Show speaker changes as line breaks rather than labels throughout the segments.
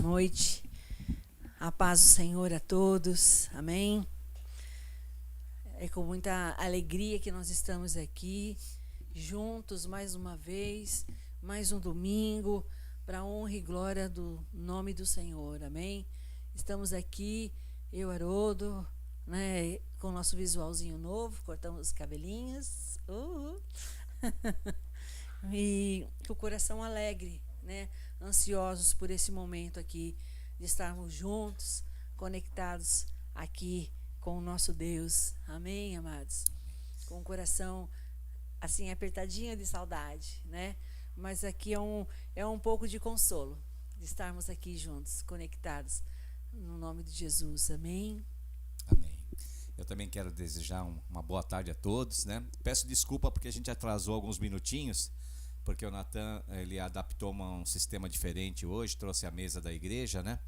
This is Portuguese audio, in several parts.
noite. A paz do Senhor a todos. Amém. É com muita alegria que nós estamos aqui, juntos mais uma vez, mais um domingo, para a honra e glória do nome do Senhor. Amém. Estamos aqui, eu, Haroldo, né, com o nosso visualzinho novo, cortamos os cabelinhos. E com o coração alegre, né? Ansiosos por esse momento aqui, de estarmos juntos, conectados aqui com o nosso Deus. Amém, amados? Com o coração assim apertadinho de saudade, né? Mas aqui é um pouco de consolo, de estarmos aqui juntos, conectados, no nome de Jesus. Amém?
Amém. Eu também quero desejar uma boa tarde a todos, né? Peço desculpa porque a gente atrasou alguns minutinhos, porque o Natan, ele adaptou um sistema diferente hoje, trouxe a mesa da igreja, né?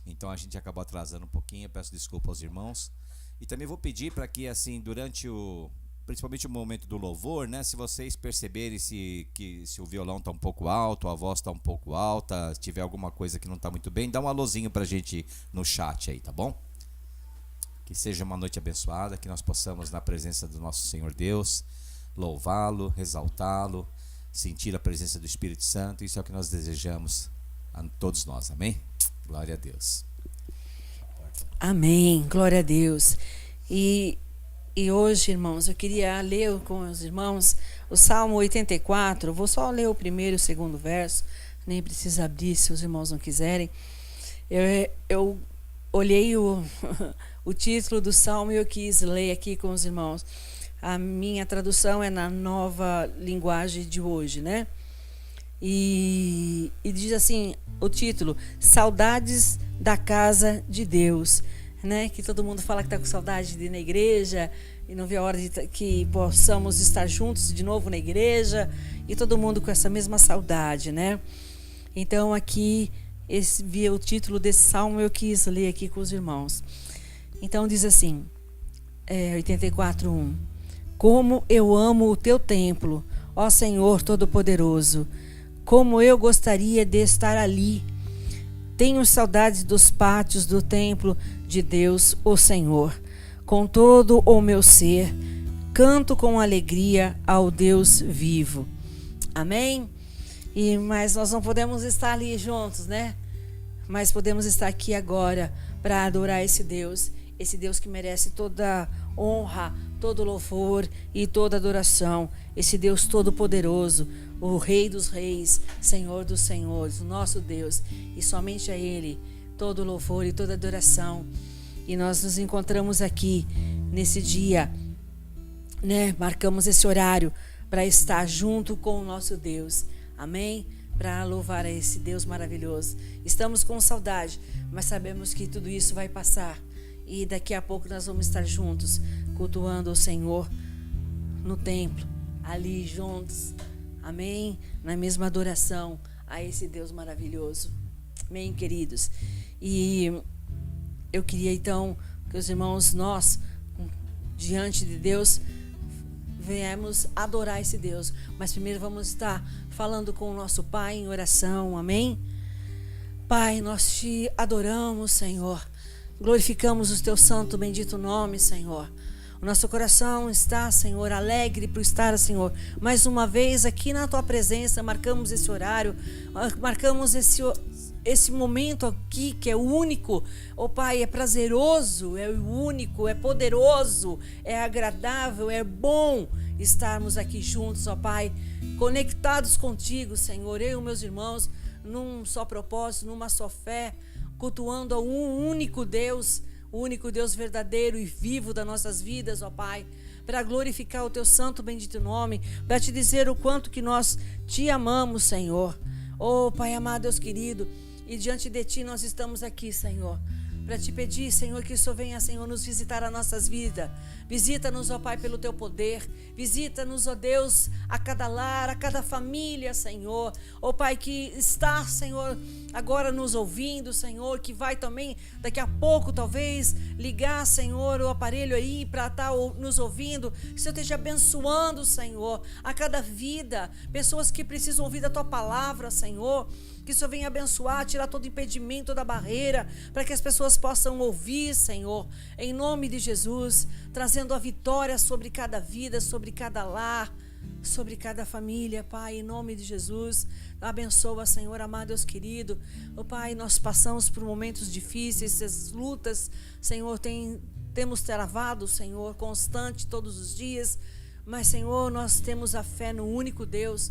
Então a gente acabou atrasando um pouquinho, peço desculpa aos irmãos. E também vou pedir para que, assim, durante principalmente o momento do louvor, né? Se vocês perceberem se o violão está um pouco alto, a voz está um pouco alta, se tiver alguma coisa que não está muito bem, dá um alôzinho para a gente no chat aí, tá bom? Que seja uma noite abençoada, que nós possamos, na presença do nosso Senhor Deus, louvá-lo, exaltá-lo, sentir a presença do Espírito Santo. Isso é o que nós desejamos a todos nós, amém? Glória a Deus.
Amém, glória a Deus. E hoje, irmãos, eu queria ler com os irmãos o Salmo 84. Eu vou só ler o primeiro e o segundo verso, nem precisa abrir se os irmãos não quiserem. Eu olhei o título do Salmo e eu quis ler aqui com os irmãos. A minha tradução é na nova linguagem de hoje, né? E diz assim, o título, Saudades da Casa de Deus, né? Que todo mundo fala que está com saudade de ir na igreja e não vê a hora que possamos estar juntos de novo na igreja, e todo mundo com essa mesma saudade, né? Então aqui, o título desse salmo eu quis ler aqui com os irmãos. Então diz assim, 84:1. Como eu amo o teu templo, ó Senhor Todo-Poderoso, como eu gostaria de estar ali. Tenho saudades dos pátios do templo de Deus, o Senhor. Com todo o meu ser, canto com alegria ao Deus vivo. Amém? Mas nós não podemos estar ali juntos, né? Mas podemos estar aqui agora para adorar esse Deus que merece toda honra, todo louvor e toda adoração. Esse Deus todo-poderoso, o Rei dos Reis, Senhor dos Senhores, o nosso Deus, e somente a Ele todo louvor e toda adoração. E nós nos encontramos aqui nesse dia, né? Marcamos esse horário para estar junto com o nosso Deus. Amém? Para louvar a esse Deus maravilhoso. Estamos com saudade, mas sabemos que tudo isso vai passar. E daqui a pouco nós vamos estar juntos, cultuando o Senhor no templo, ali juntos. Amém? Na mesma adoração a esse Deus maravilhoso. Amém, queridos? E eu queria então que os irmãos, nós, diante de Deus, venhamos adorar esse Deus. Mas primeiro vamos estar falando com o nosso Pai em oração. Amém? Pai, nós te adoramos, Senhor. Glorificamos o teu santo, bendito nome, Senhor. O nosso coração está, Senhor, alegre por estar, Senhor, mais uma vez aqui na tua presença. Marcamos esse horário, marcamos esse momento aqui que é único. Oh Pai, é prazeroso, é único, é poderoso, é agradável, é bom estarmos aqui juntos, ó Pai, conectados contigo, Senhor, eu e meus irmãos, num só propósito, numa só fé, cultuando a um único Deus, o único Deus verdadeiro e vivo das nossas vidas, ó Pai, para glorificar o teu santo bendito nome, para te dizer o quanto que nós te amamos, Senhor. Oh Pai amado, Deus querido, e diante de ti nós estamos aqui, Senhor, para te pedir, Senhor, que o Senhor venha, Senhor, nos visitar as nossas vidas. Visita-nos, ó Pai, pelo teu poder. Visita-nos, ó Deus, a cada lar, a cada família, Senhor. Ó Pai, que está, Senhor, agora nos ouvindo, Senhor, que vai também, daqui a pouco, talvez, ligar, Senhor, o aparelho aí para estar nos ouvindo. Que o Senhor esteja abençoando, Senhor, a cada vida. Pessoas que precisam ouvir da tua palavra, Senhor. Que o Senhor venha abençoar, tirar todo impedimento, toda barreira, para que as pessoas possam ouvir, Senhor, em nome de Jesus, trazendo a vitória sobre cada vida, sobre cada lar, sobre cada família, Pai, em nome de Jesus. Abençoa, Senhor, amado Deus querido. Pai, nós passamos por momentos difíceis, essas lutas, Senhor, temos travado, Senhor, constante todos os dias, mas, Senhor, nós temos a fé no único Deus,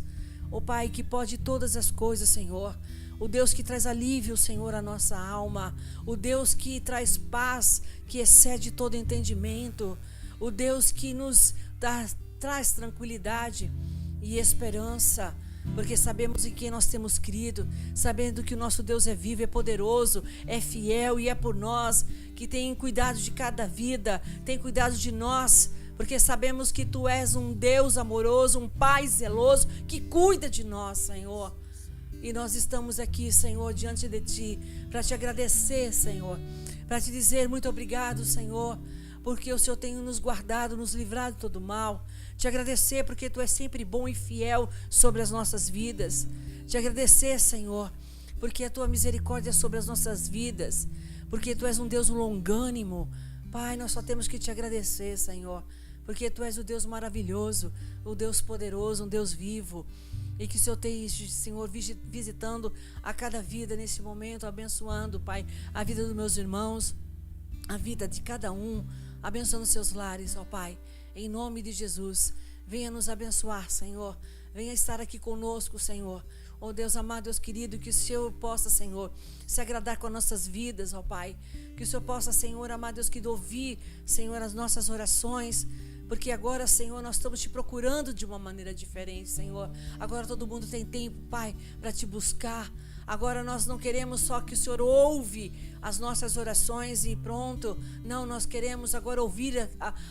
Pai, que pode todas as coisas, Senhor. O Deus que traz alívio, Senhor, à nossa alma. O Deus que traz paz, que excede todo entendimento. O Deus que nos traz tranquilidade e esperança, porque sabemos em quem nós temos crido, sabendo que o nosso Deus é vivo, é poderoso, é fiel e é por nós, que tem cuidado de cada vida, tem cuidado de nós, porque sabemos que Tu és um Deus amoroso, um Pai zeloso, que cuida de nós, Senhor. E nós estamos aqui, Senhor, diante de Ti, para Te agradecer, Senhor, para Te dizer muito obrigado, Senhor, porque o Senhor tem nos guardado, nos livrado de todo mal. Te agradecer porque Tu és sempre bom e fiel sobre as nossas vidas. Te agradecer, Senhor, porque a Tua misericórdia é sobre as nossas vidas, porque Tu és um Deus longânimo. Pai, nós só temos que Te agradecer, Senhor, porque Tu és o Deus maravilhoso, o Deus poderoso, um Deus vivo. E que o Senhor esteja, Senhor, visitando a cada vida nesse momento, abençoando, Pai, a vida dos meus irmãos, a vida de cada um, abençoando seus lares, ó Pai, em nome de Jesus. Venha nos abençoar, Senhor, venha estar aqui conosco, Senhor. Ó Deus amado, Deus querido, que o Senhor possa, Senhor, se agradar com as nossas vidas, ó Pai. Que o Senhor possa, Senhor amado, Deus querido, ouvir, Senhor, as nossas orações. Porque agora, Senhor, nós estamos Te procurando de uma maneira diferente, Senhor. Agora todo mundo tem tempo, Pai, para Te buscar. Agora nós não queremos só que o Senhor ouve as nossas orações e pronto. Não, nós queremos agora ouvir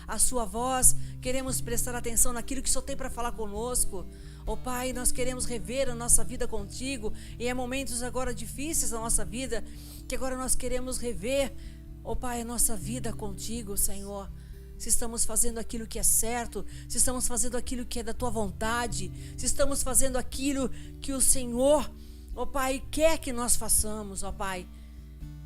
a Sua voz. Queremos prestar atenção naquilo que o Senhor tem para falar conosco. Ó Pai, nós queremos rever a nossa vida contigo. E é momentos agora difíceis da nossa vida, que agora nós queremos rever, ó Pai, a nossa vida contigo, Senhor. Se estamos fazendo aquilo que é certo, se estamos fazendo aquilo que é da Tua vontade, se estamos fazendo aquilo que o Senhor, ó Pai, quer que nós façamos, ó Pai.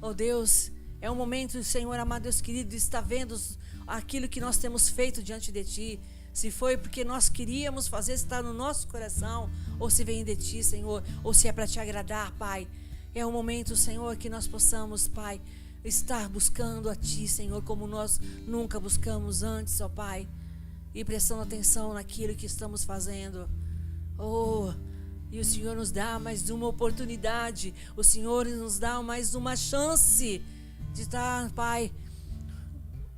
Ó Deus, é um momento, Senhor amado, Deus querido, de estar vendo aquilo que nós temos feito diante de Ti. Se foi porque nós queríamos fazer, estar no nosso coração, ou se vem de Ti, Senhor, ou se é para Te agradar, Pai. É um momento, Senhor, que nós possamos, Pai, estar buscando a Ti, Senhor, como nós nunca buscamos antes, ó Pai, e prestando atenção naquilo que estamos fazendo. Oh, e o Senhor nos dá mais uma oportunidade, o Senhor nos dá mais uma chance de estar, Pai,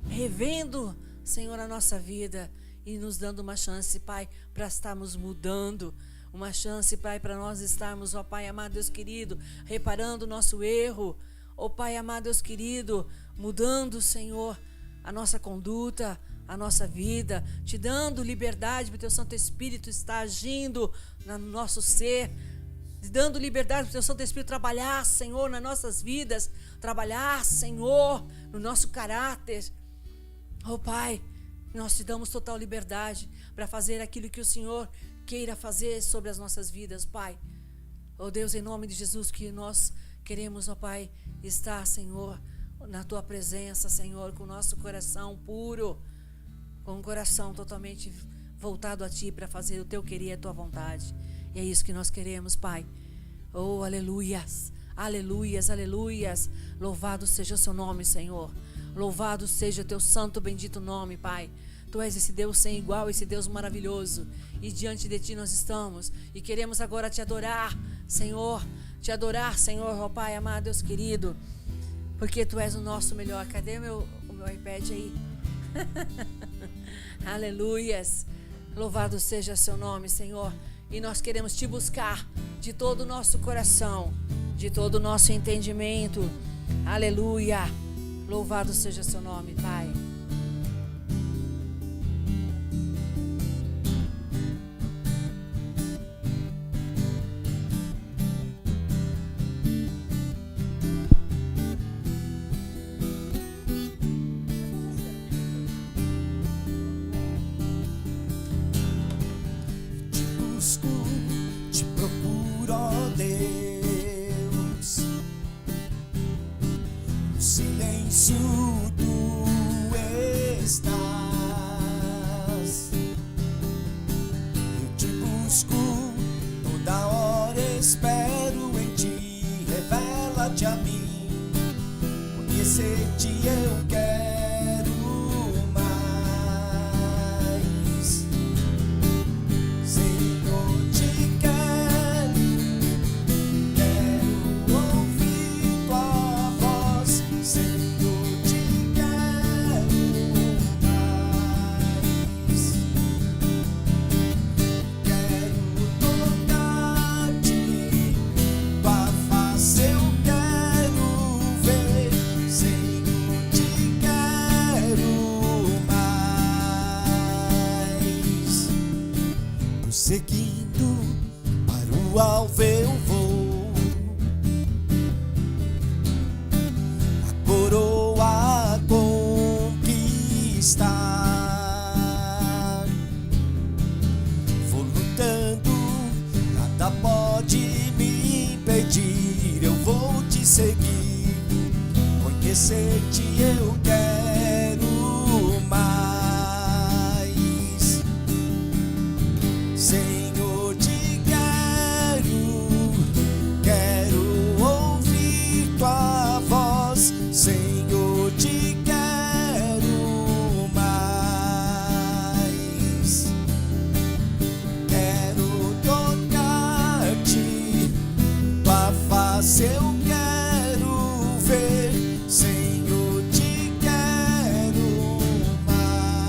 revendo, Senhor, a nossa vida e nos dando uma chance, Pai, para estarmos mudando. Uma chance, Pai, para nós estarmos, ó Pai amado, Deus querido, reparando o nosso erro. Ó Pai amado, Deus querido, mudando, Senhor, a nossa conduta, a nossa vida, Te dando liberdade para o Teu Santo Espírito estar agindo no nosso ser, dando liberdade para o Teu Santo Espírito trabalhar, Senhor, nas nossas vidas, trabalhar, Senhor, no nosso caráter. Ó Pai, nós Te damos total liberdade para fazer aquilo que o Senhor queira fazer sobre as nossas vidas, Pai. Ó Deus, em nome de Jesus, que nós queremos, ó Pai, estar, Senhor, na Tua presença, Senhor, com o nosso coração puro, com o coração totalmente voltado a Ti para fazer o Teu querer e a Tua vontade. E é isso que nós queremos, Pai. Oh, aleluias, aleluias, aleluias. Louvado seja o Seu nome, Senhor. Louvado seja o Teu santo, bendito nome, Pai. Tu és esse Deus sem igual, esse Deus maravilhoso. E diante de Ti nós estamos e queremos agora Te adorar, Senhor. Te adorar, Senhor, ó Pai amado, Deus querido, porque Tu és o nosso melhor. Cadê o meu iPad aí? Aleluias. Louvado seja Seu nome, Senhor. E nós queremos Te buscar de todo o nosso coração, de todo o nosso entendimento. Aleluia. Louvado seja Seu nome, Pai.
Te procuro, ó Deus. seguindo para o alvo eu vou. A coroa a conquistar, vou lutando, nada pode me impedir. Eu vou te seguir, conhecer-te eu quero mais. Senhor, te quero ouvir tua voz. Senhor, te quero mais. Quero tocar-te, tua face eu quero ver. Senhor, te quero mais.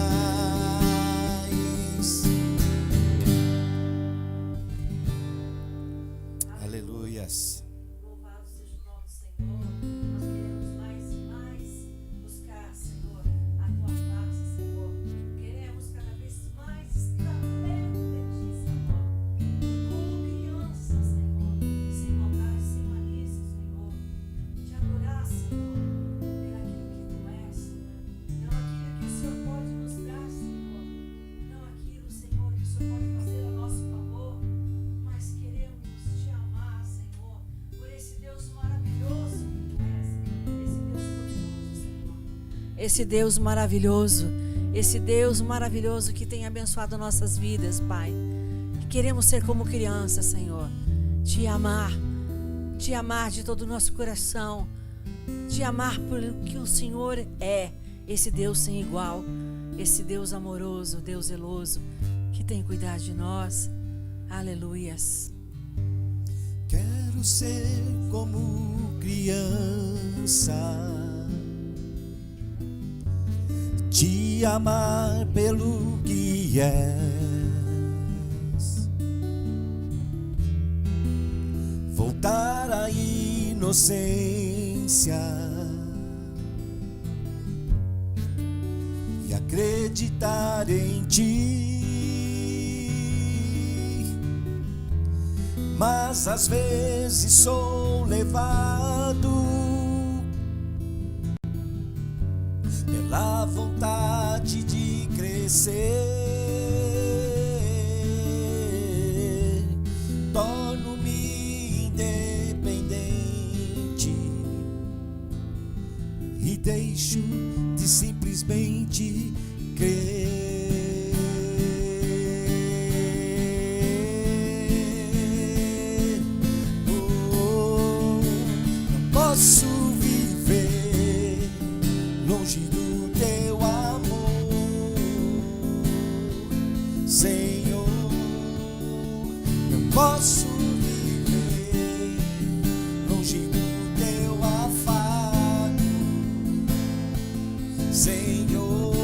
Aleluias.
Louvado seja o nome do Senhor. Nós queremos mais e mais buscar, Senhor, a tua face, Senhor. Queremos cada vez mais estar perto de ti, Senhor. Como criança, Senhor, sem maldade, sem malícia, Senhor. Te adorar, Senhor, por aquilo que tu és. Não aquilo que o Senhor pode nos dar, Senhor. Não aquilo, Senhor, que o Senhor pode fazer a nosso favor. Mas queremos te amar, Senhor, por esse Deus maravilhoso que tu és, esse Deus maravilhoso, esse Deus maravilhoso que tem abençoado nossas vidas, Pai. Que queremos ser como criança, Senhor, te amar de todo o nosso coração, te amar por o que o Senhor é, esse Deus sem igual, esse Deus amoroso, Deus zeloso, que tem cuidado de nós. Aleluias.
Quero ser como criança, te amar pelo que és, voltar à inocência e acreditar em ti. Mas às vezes sou levado pela vontade de crescer, torno-me independente e deixo de simplesmente crer. Posso viver longe do teu amor, Senhor. Não posso viver longe do teu afago, Senhor.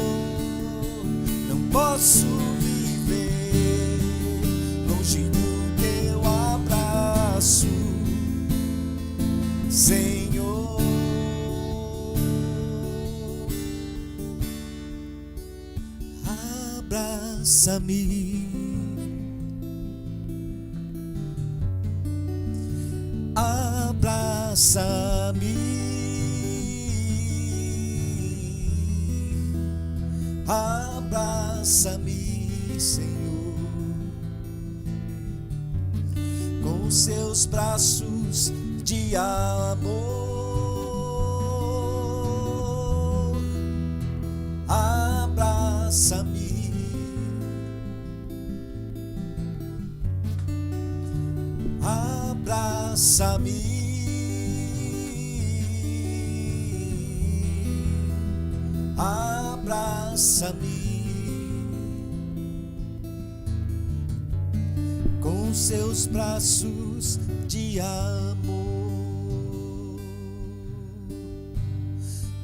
Não posso viver longe do teu abraço, Senhor. Abraça-me, abraça-me, abraça-me, Senhor, com seus braços de amor. Abraça-me, abraça-me, abraça-me, com seus braços de amor.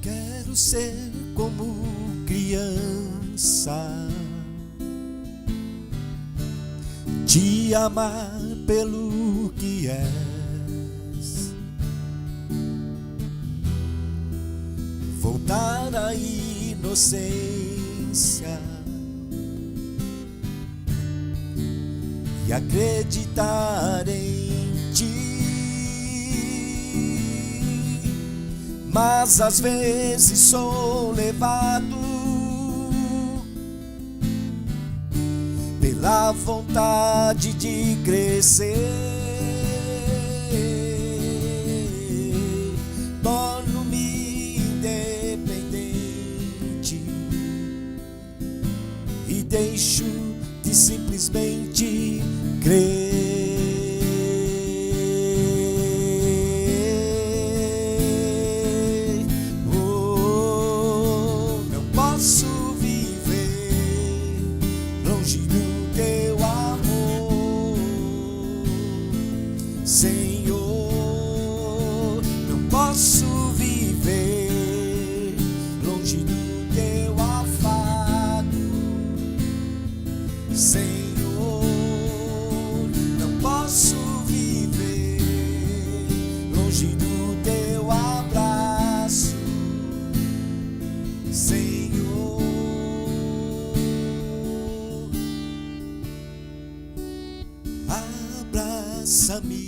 Quero ser como criança, te amar pelo que és, voltar à inocência e acreditar em ti. Mas às vezes sou levado pela vontade de crescer, torno-me independente e deixo de simplesmente crer. Não posso viver longe do teu amor, Senhor. Não posso viver longe do teu afago, Senhor. Não posso viver longe do teu abraço, Senhor. Abraça-me,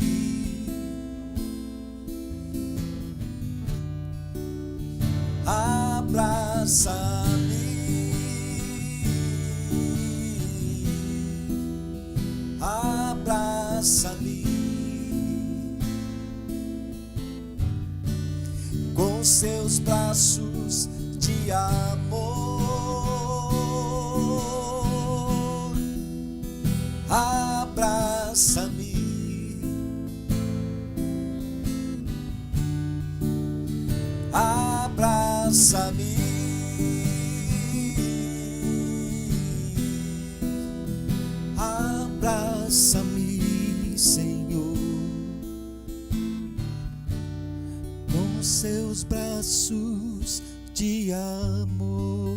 abraça-me, abraça-me com seus braços de amor. Abraça-me, abraça-me, abraça-me, Senhor, com seus braços de amor.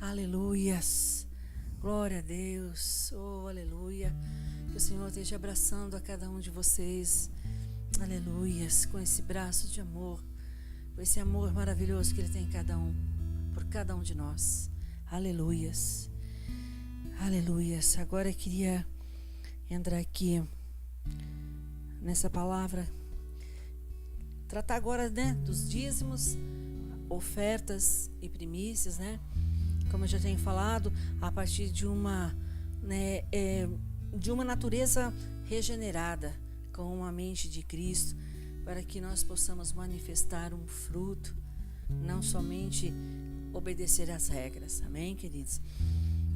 Aleluias, glória a Deus, oh aleluia, que o Senhor esteja abraçando a cada um de vocês, aleluias, com esse braço de amor, com esse amor maravilhoso que Ele tem em cada um, por cada um de nós, aleluias, aleluias. Agora eu queria entrar aqui nessa palavra, tratar agora, né, dos dízimos, ofertas e primícias, né? Como eu já tenho falado, a partir de uma, né, de uma natureza regenerada, com uma mente de Cristo, para que nós possamos manifestar um fruto, não somente obedecer às regras. Amém, queridos?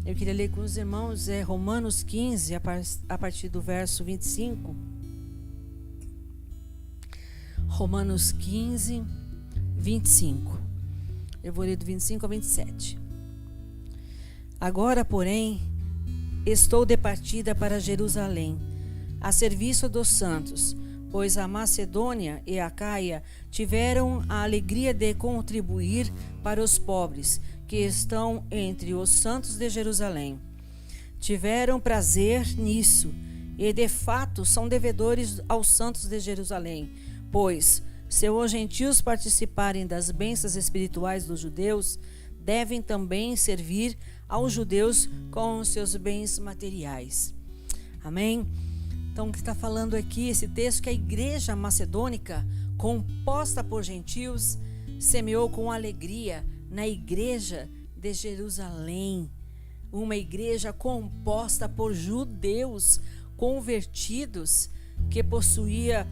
Eu queria ler com os irmãos Romanos 15, a partir do verso 25. Romanos 15, 25. Eu vou ler do 25 ao 27. Agora, porém, estou de partida para Jerusalém, a serviço dos santos, pois a Macedônia e a Caia tiveram a alegria de contribuir para os pobres que estão entre os santos de Jerusalém. Tiveram prazer nisso e, de fato, são devedores aos santos de Jerusalém, pois, se os gentios participarem das bênçãos espirituais dos judeus, devem também servir aos judeus com os seus bens materiais. Amém? Então, o que está falando aqui, esse texto, que a igreja macedônica, composta por gentios, semeou com alegria na igreja de Jerusalém. Uma igreja composta por judeus convertidos, que possuía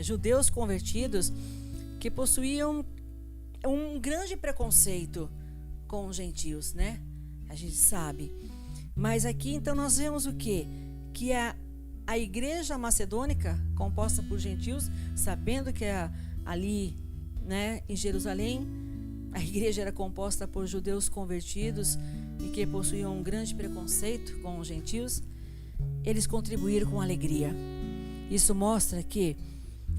judeus convertidos que possuíam um grande preconceito com os gentios, né? A gente sabe. Mas aqui então nós vemos o quê? Que a igreja macedônica, composta por gentios, sabendo que ali, né, em Jerusalém, a igreja era composta por judeus convertidos e que possuíam um grande preconceito com os gentios, eles contribuíram com alegria. Isso mostra que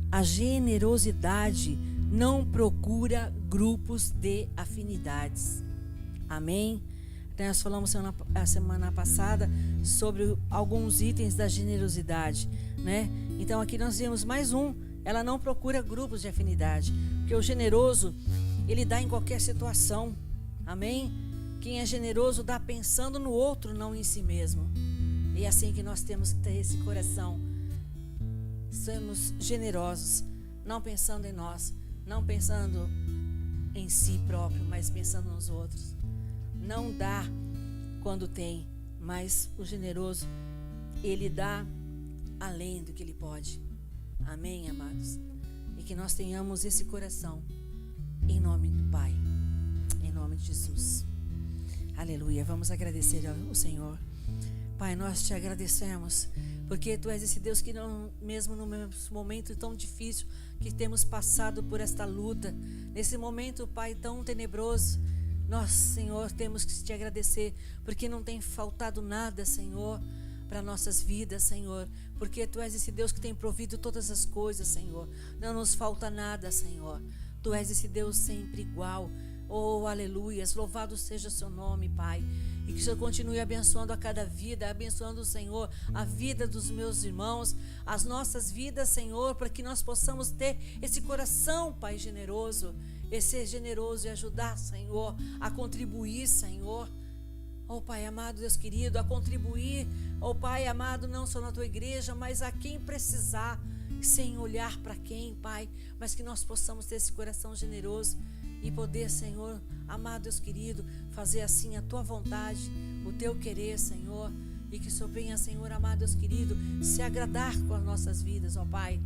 a generosidade não procura grupos de afinidades. Amém? Nós falamos a semana passada sobre alguns itens da generosidade, né? Então aqui nós vemos mais um. Ela não procura grupos de afinidade, Porque o generoso, ele dá em qualquer situação. Amém? Quem é generoso dá pensando no outro, não em si mesmo. E é assim que nós temos que ter esse coração. Somos generosos, não pensando em nós, não pensando em si próprio, mas pensando nos outros. Não dá quando tem, mas o generoso, ele dá além do que ele pode. Amém, amados? E que nós tenhamos esse coração, em nome do Pai, em nome de Jesus. Aleluia. Vamos agradecer ao Senhor. Pai, nós te agradecemos, porque Tu és esse Deus que não, mesmo no momento tão difícil que temos passado por esta luta, nesse momento, Pai, tão tenebroso, nós, Senhor, temos que te agradecer, porque não tem faltado nada, Senhor, para nossas vidas, Senhor, porque Tu és esse Deus que tem provido todas as coisas, Senhor. Não nos falta nada, Senhor. Tu és esse Deus sempre igual. Oh, aleluias, louvado seja o seu nome, Pai. E que o Senhor continue abençoando a cada vida, abençoando o Senhor, a vida dos meus irmãos, as nossas vidas, Senhor, para que nós possamos ter esse coração, Pai, generoso, e ser generoso e ajudar, Senhor, a contribuir, Senhor. Oh, Pai amado, Deus querido, a contribuir, oh, Pai amado, não só na Tua igreja, mas a quem precisar, sem olhar para quem, Pai, mas que nós possamos ter esse coração generoso e poder, Senhor, amado Deus querido, fazer assim a Tua vontade, o Teu querer, Senhor, e que o Senhor venha, Senhor, amado Deus querido, se agradar com as nossas vidas, ó Pai.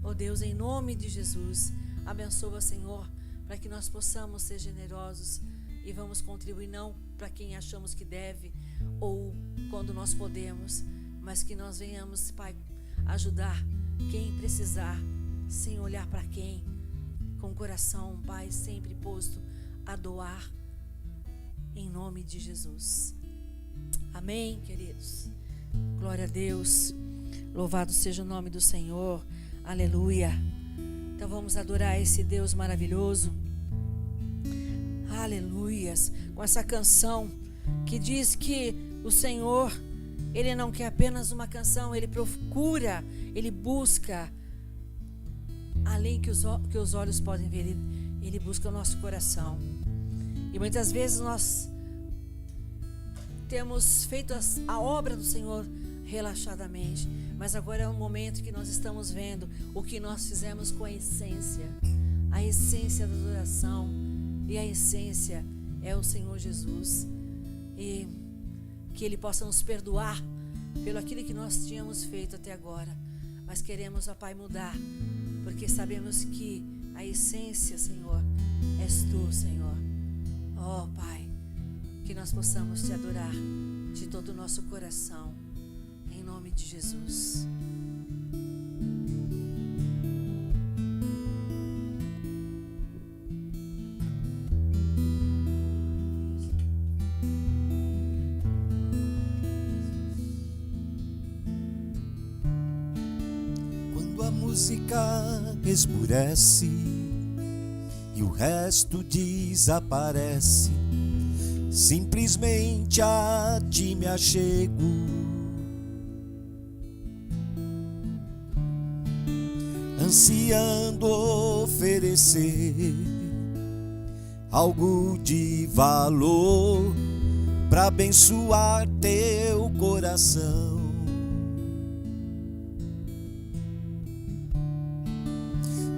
Ó Deus, em nome de Jesus, abençoa, Senhor, para que nós possamos ser generosos e vamos contribuir não para quem achamos que deve ou quando nós podemos, mas que nós venhamos, Pai, ajudar quem precisar, sem olhar para quem, com o coração, Pai, sempre posto a doar, em nome de Jesus. Amém, queridos? Glória a Deus, louvado seja o nome do Senhor, aleluia. Então vamos adorar esse Deus maravilhoso, aleluias, com essa canção que diz que o Senhor, Ele não quer apenas uma canção, Ele procura, Ele busca além que os olhos podem ver, Ele busca o nosso coração. E muitas vezes nós temos feito a obra do Senhor relaxadamente, mas agora é um momento que nós estamos vendo o que nós fizemos com a essência da adoração, e a essência é o Senhor Jesus, e que Ele possa nos perdoar pelo aquilo que nós tínhamos feito até agora, mas queremos, ó Pai, mudar, porque sabemos que a essência, Senhor, és Tu, Senhor. Ó Pai, que nós possamos Te adorar de todo o nosso coração, em nome de Jesus.
Quando a música esmurece e o resto desaparece, simplesmente a Ti me achego. Ansiando oferecer algo de valor para abençoar Teu coração.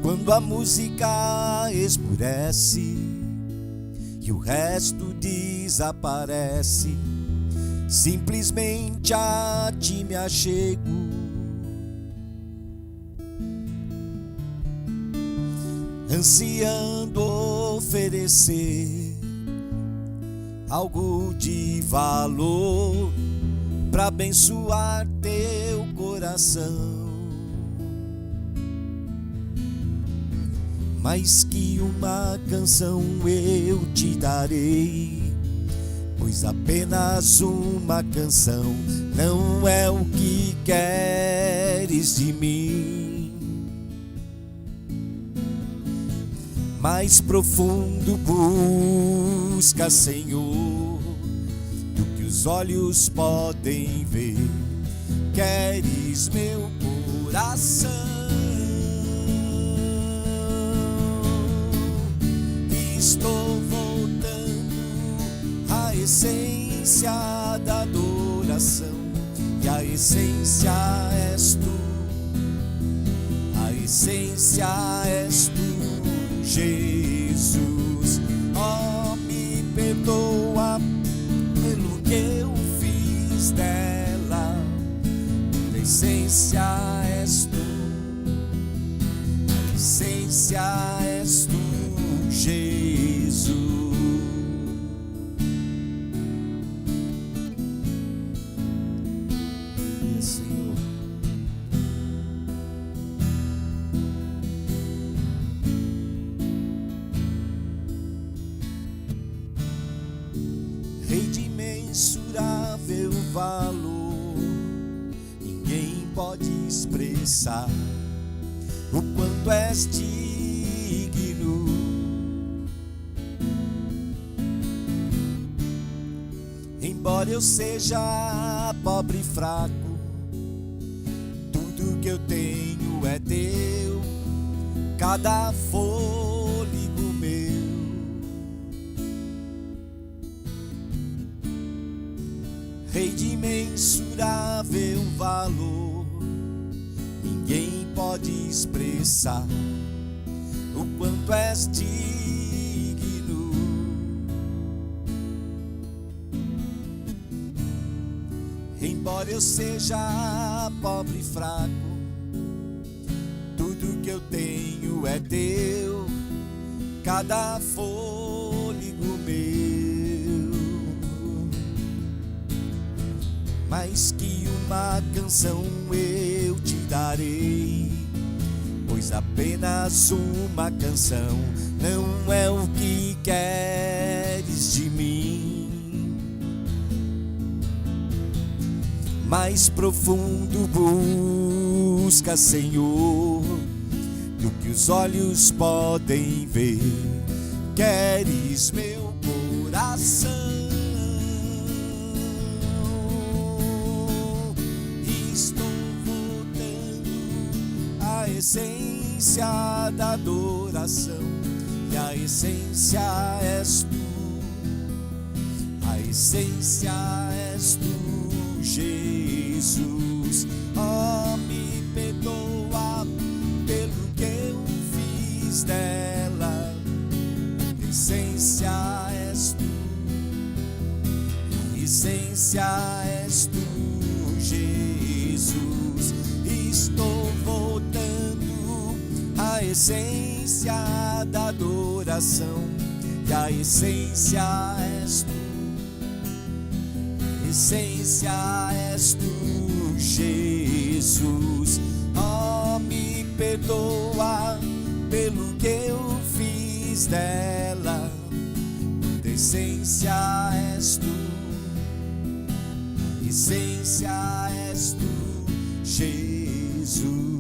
Quando a música esmurece e o resto desaparece, simplesmente a Ti me achego. Ansiando oferecer algo de valor para abençoar Teu coração. Mais que uma canção eu Te darei, pois apenas uma canção não é o que queres de mim. Mais profundo busca, Senhor, do que os olhos podem ver. Queres meu coração. essência da adoração, e a essência és tu, a essência és tu, Jesus. Oh, me perdoa pelo que eu fiz dela, a essência és tu, a essência és tu, Jesus. Imensurável valor, ninguém pode expressar o quanto és digno. Embora eu seja pobre e fraco, tudo que eu tenho é teu, cada fôlego meu. Rei de imensurável valor, ninguém pode expressar o quanto és digno. Embora eu seja pobre e fraco, tudo que eu tenho é teu, cada fôlego meu. Mais que uma canção eu te darei, pois apenas uma canção não é o que queres de mim. Mais profundo busca, Senhor, do que os olhos podem ver. Queres meu coração, essência da adoração, e a essência és tu, a essência és tu, Jesus. Oh, me perdoa pelo que eu fiz dela, a essência és tu, a essência és tu, Jesus. Estou voltando à essência da adoração, e a essência és tu, a essência és tu, Jesus. Oh, me perdoa pelo que eu fiz dela, a essência és tu, a essência és tu, Jesus.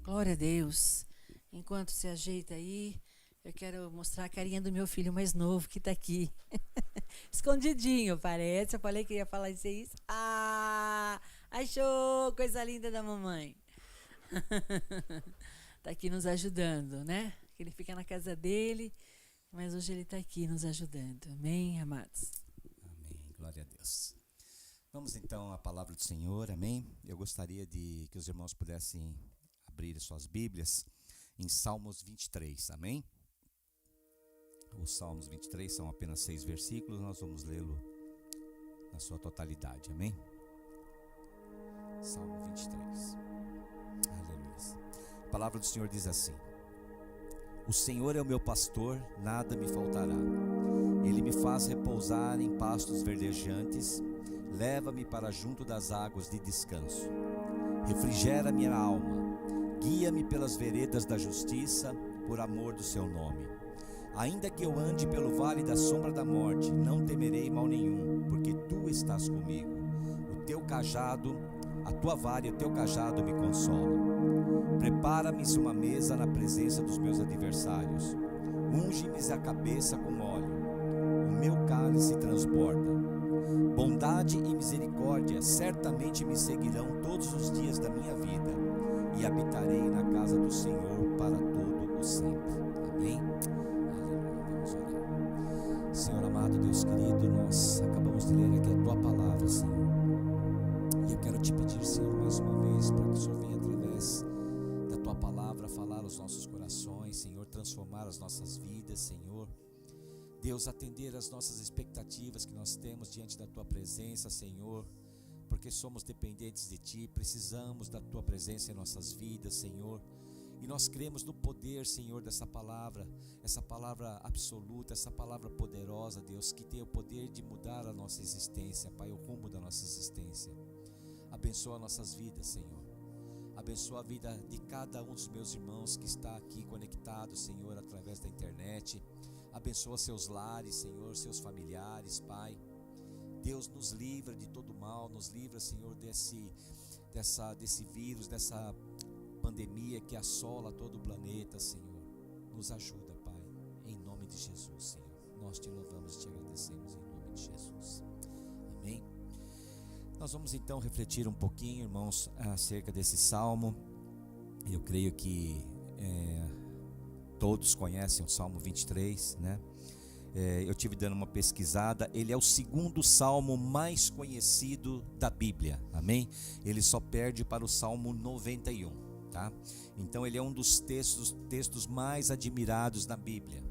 Glória a Deus. Enquanto se ajeita aí, eu quero mostrar a carinha do meu filho mais novo que está aqui. Escondidinho, parece. Eu falei que ia falar isso. Ah, achou, coisa linda da mamãe. Está aqui nos ajudando, né? Ele fica na casa dele, mas hoje ele está aqui nos ajudando. Amém, amados?
Amém, glória a Deus. Vamos então à palavra do Senhor, amém? Eu gostaria que os irmãos pudessem abrir suas Bíblias em Salmos 23, amém? Os Salmos 23 são apenas 6 versículos, nós vamos lê-lo na sua totalidade, amém? Salmo 23, aleluia. A palavra do Senhor diz assim: o Senhor é o meu pastor, nada me faltará. Ele me faz repousar em pastos verdejantes, leva-me para junto das águas de descanso. Refrigera minha alma, guia-me pelas veredas da justiça, por amor do seu nome. Ainda que eu ande pelo vale da sombra da morte, não temerei mal nenhum, porque tu estás comigo. O teu cajado, a tua vara e o teu cajado me consolam. Prepara-me uma mesa na presença dos meus adversários. Unge-me a cabeça com óleo. O meu cálice transborda. Bondade e misericórdia certamente me seguirão todos os dias da minha vida, e habitarei na casa do Senhor para todo o sempre. Amém? Aleluia. Vamos orar. Senhor amado, Deus querido, nós acabamos de ler aqui a Tua palavra, Senhor. E eu quero te pedir, Senhor, mais uma vez, para que o Senhor venha através da Tua palavra falar aos nossos corações, Senhor, transformar as nossas vidas, Senhor. Deus, atender as nossas expectativas que nós temos diante da Tua presença, Senhor, porque somos dependentes de Ti, precisamos da Tua presença em nossas vidas, Senhor, e nós cremos no poder, Senhor, dessa palavra, essa palavra absoluta, essa palavra poderosa, Deus, que tem o poder de mudar a nossa existência, Pai, o rumo da nossa existência. Abençoa nossas vidas, Senhor. Abençoa a vida de cada um dos meus irmãos que está aqui conectado, Senhor, através da internet. Abençoa seus lares, Senhor, seus familiares, Pai. Deus, nos livra de todo mal, nos livra, Senhor, desse vírus, dessa pandemia que assola todo o planeta, Senhor. Nos ajuda, Pai, em nome de Jesus, Senhor. Nós te louvamos e te agradecemos em nome de Jesus. Amém. Nós vamos então refletir um pouquinho, irmãos, acerca desse salmo. Eu creio que todos conhecem o Salmo 23, né? Eu tive dando uma pesquisada. Ele é o segundo salmo mais conhecido da Bíblia, amém? Ele só perde para o Salmo 91, tá? Então ele é um dos textos mais admirados na Bíblia,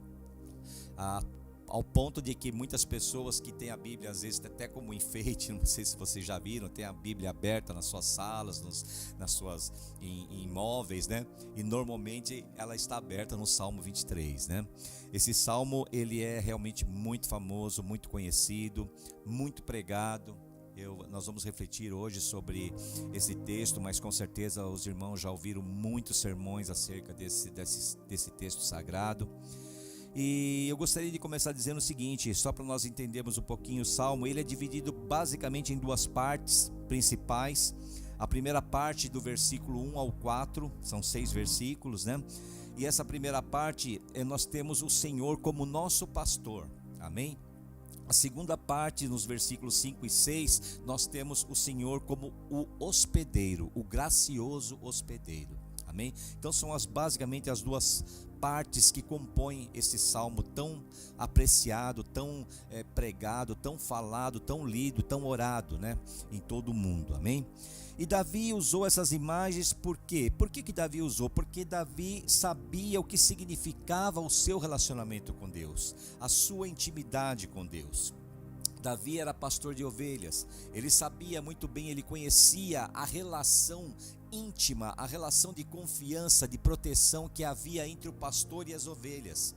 ao ponto de que muitas pessoas que têm a Bíblia, às vezes até como enfeite, não sei se vocês já viram, tem a Bíblia aberta nas suas salas, em imóveis, né? E normalmente ela está aberta no Salmo 23, né? Esse salmo, ele é realmente muito famoso, muito conhecido, muito pregado. Nós vamos refletir hoje sobre esse texto, mas com certeza os irmãos já ouviram muitos sermões acerca desse texto sagrado. E eu gostaria de começar dizendo o seguinte, só para nós entendermos um pouquinho o Salmo. Ele é dividido basicamente em duas partes principais. A primeira parte, do versículo 1 ao 4, são 6 versículos, né? E essa primeira parte, nós temos o Senhor como nosso pastor, amém? A segunda parte, nos versículos 5 e 6, nós temos o Senhor como o hospedeiro, o gracioso hospedeiro, amém? Então são basicamente as duas partes que compõem esse salmo tão apreciado, tão pregado, tão falado, tão lido, tão orado, né, em todo o mundo, amém? E Davi usou essas imagens por quê? Por que Davi usou? Porque Davi sabia o que significava o seu relacionamento com Deus, a sua intimidade com Deus. Davi era pastor de ovelhas, ele sabia muito bem, ele conhecia a relação íntima, a relação de confiança, de proteção que havia entre o pastor e as ovelhas.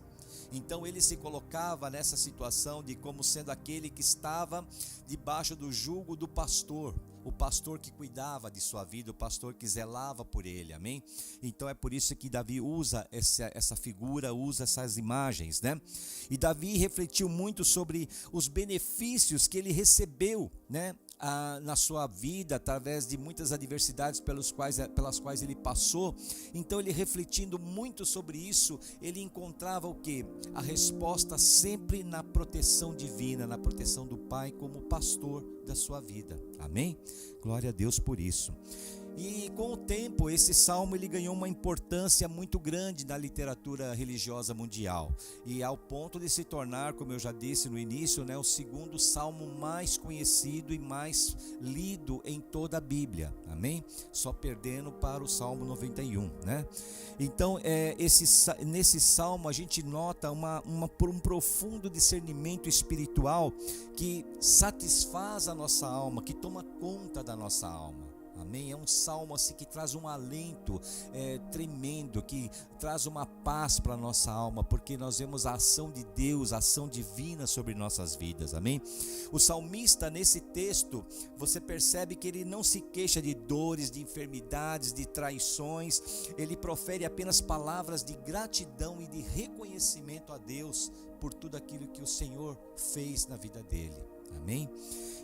Então ele se colocava nessa situação de como sendo aquele que estava debaixo do jugo do pastor, o pastor que cuidava de sua vida, o pastor que zelava por ele, amém? Então é por isso que Davi usa essa figura, usa essas imagens, né? E Davi refletiu muito sobre os benefícios que ele recebeu, né, na sua vida, através de muitas adversidades pelas quais ele passou. Então ele, refletindo muito sobre isso, ele encontrava o quê? A resposta sempre na proteção divina, na proteção do Pai como pastor da sua vida, amém? Glória a Deus por isso. E com o tempo, esse salmo ele ganhou uma importância muito grande na literatura religiosa mundial, e ao ponto de se tornar, como eu já disse no início, né, o segundo salmo mais conhecido e mais lido em toda a Bíblia, amém? Só perdendo para o Salmo 91, né? Então, nesse salmo a gente nota um profundo discernimento espiritual que satisfaz a nossa alma, que toma conta da nossa alma. Amém? É um salmo assim que traz um alento tremendo, que traz uma paz para a nossa alma, porque nós vemos a ação de Deus, a ação divina sobre nossas vidas, amém? O salmista, nesse texto, você percebe que ele não se queixa de dores, de enfermidades, de traições. Ele profere apenas palavras de gratidão e de reconhecimento a Deus por tudo aquilo que o Senhor fez na vida dele, amém?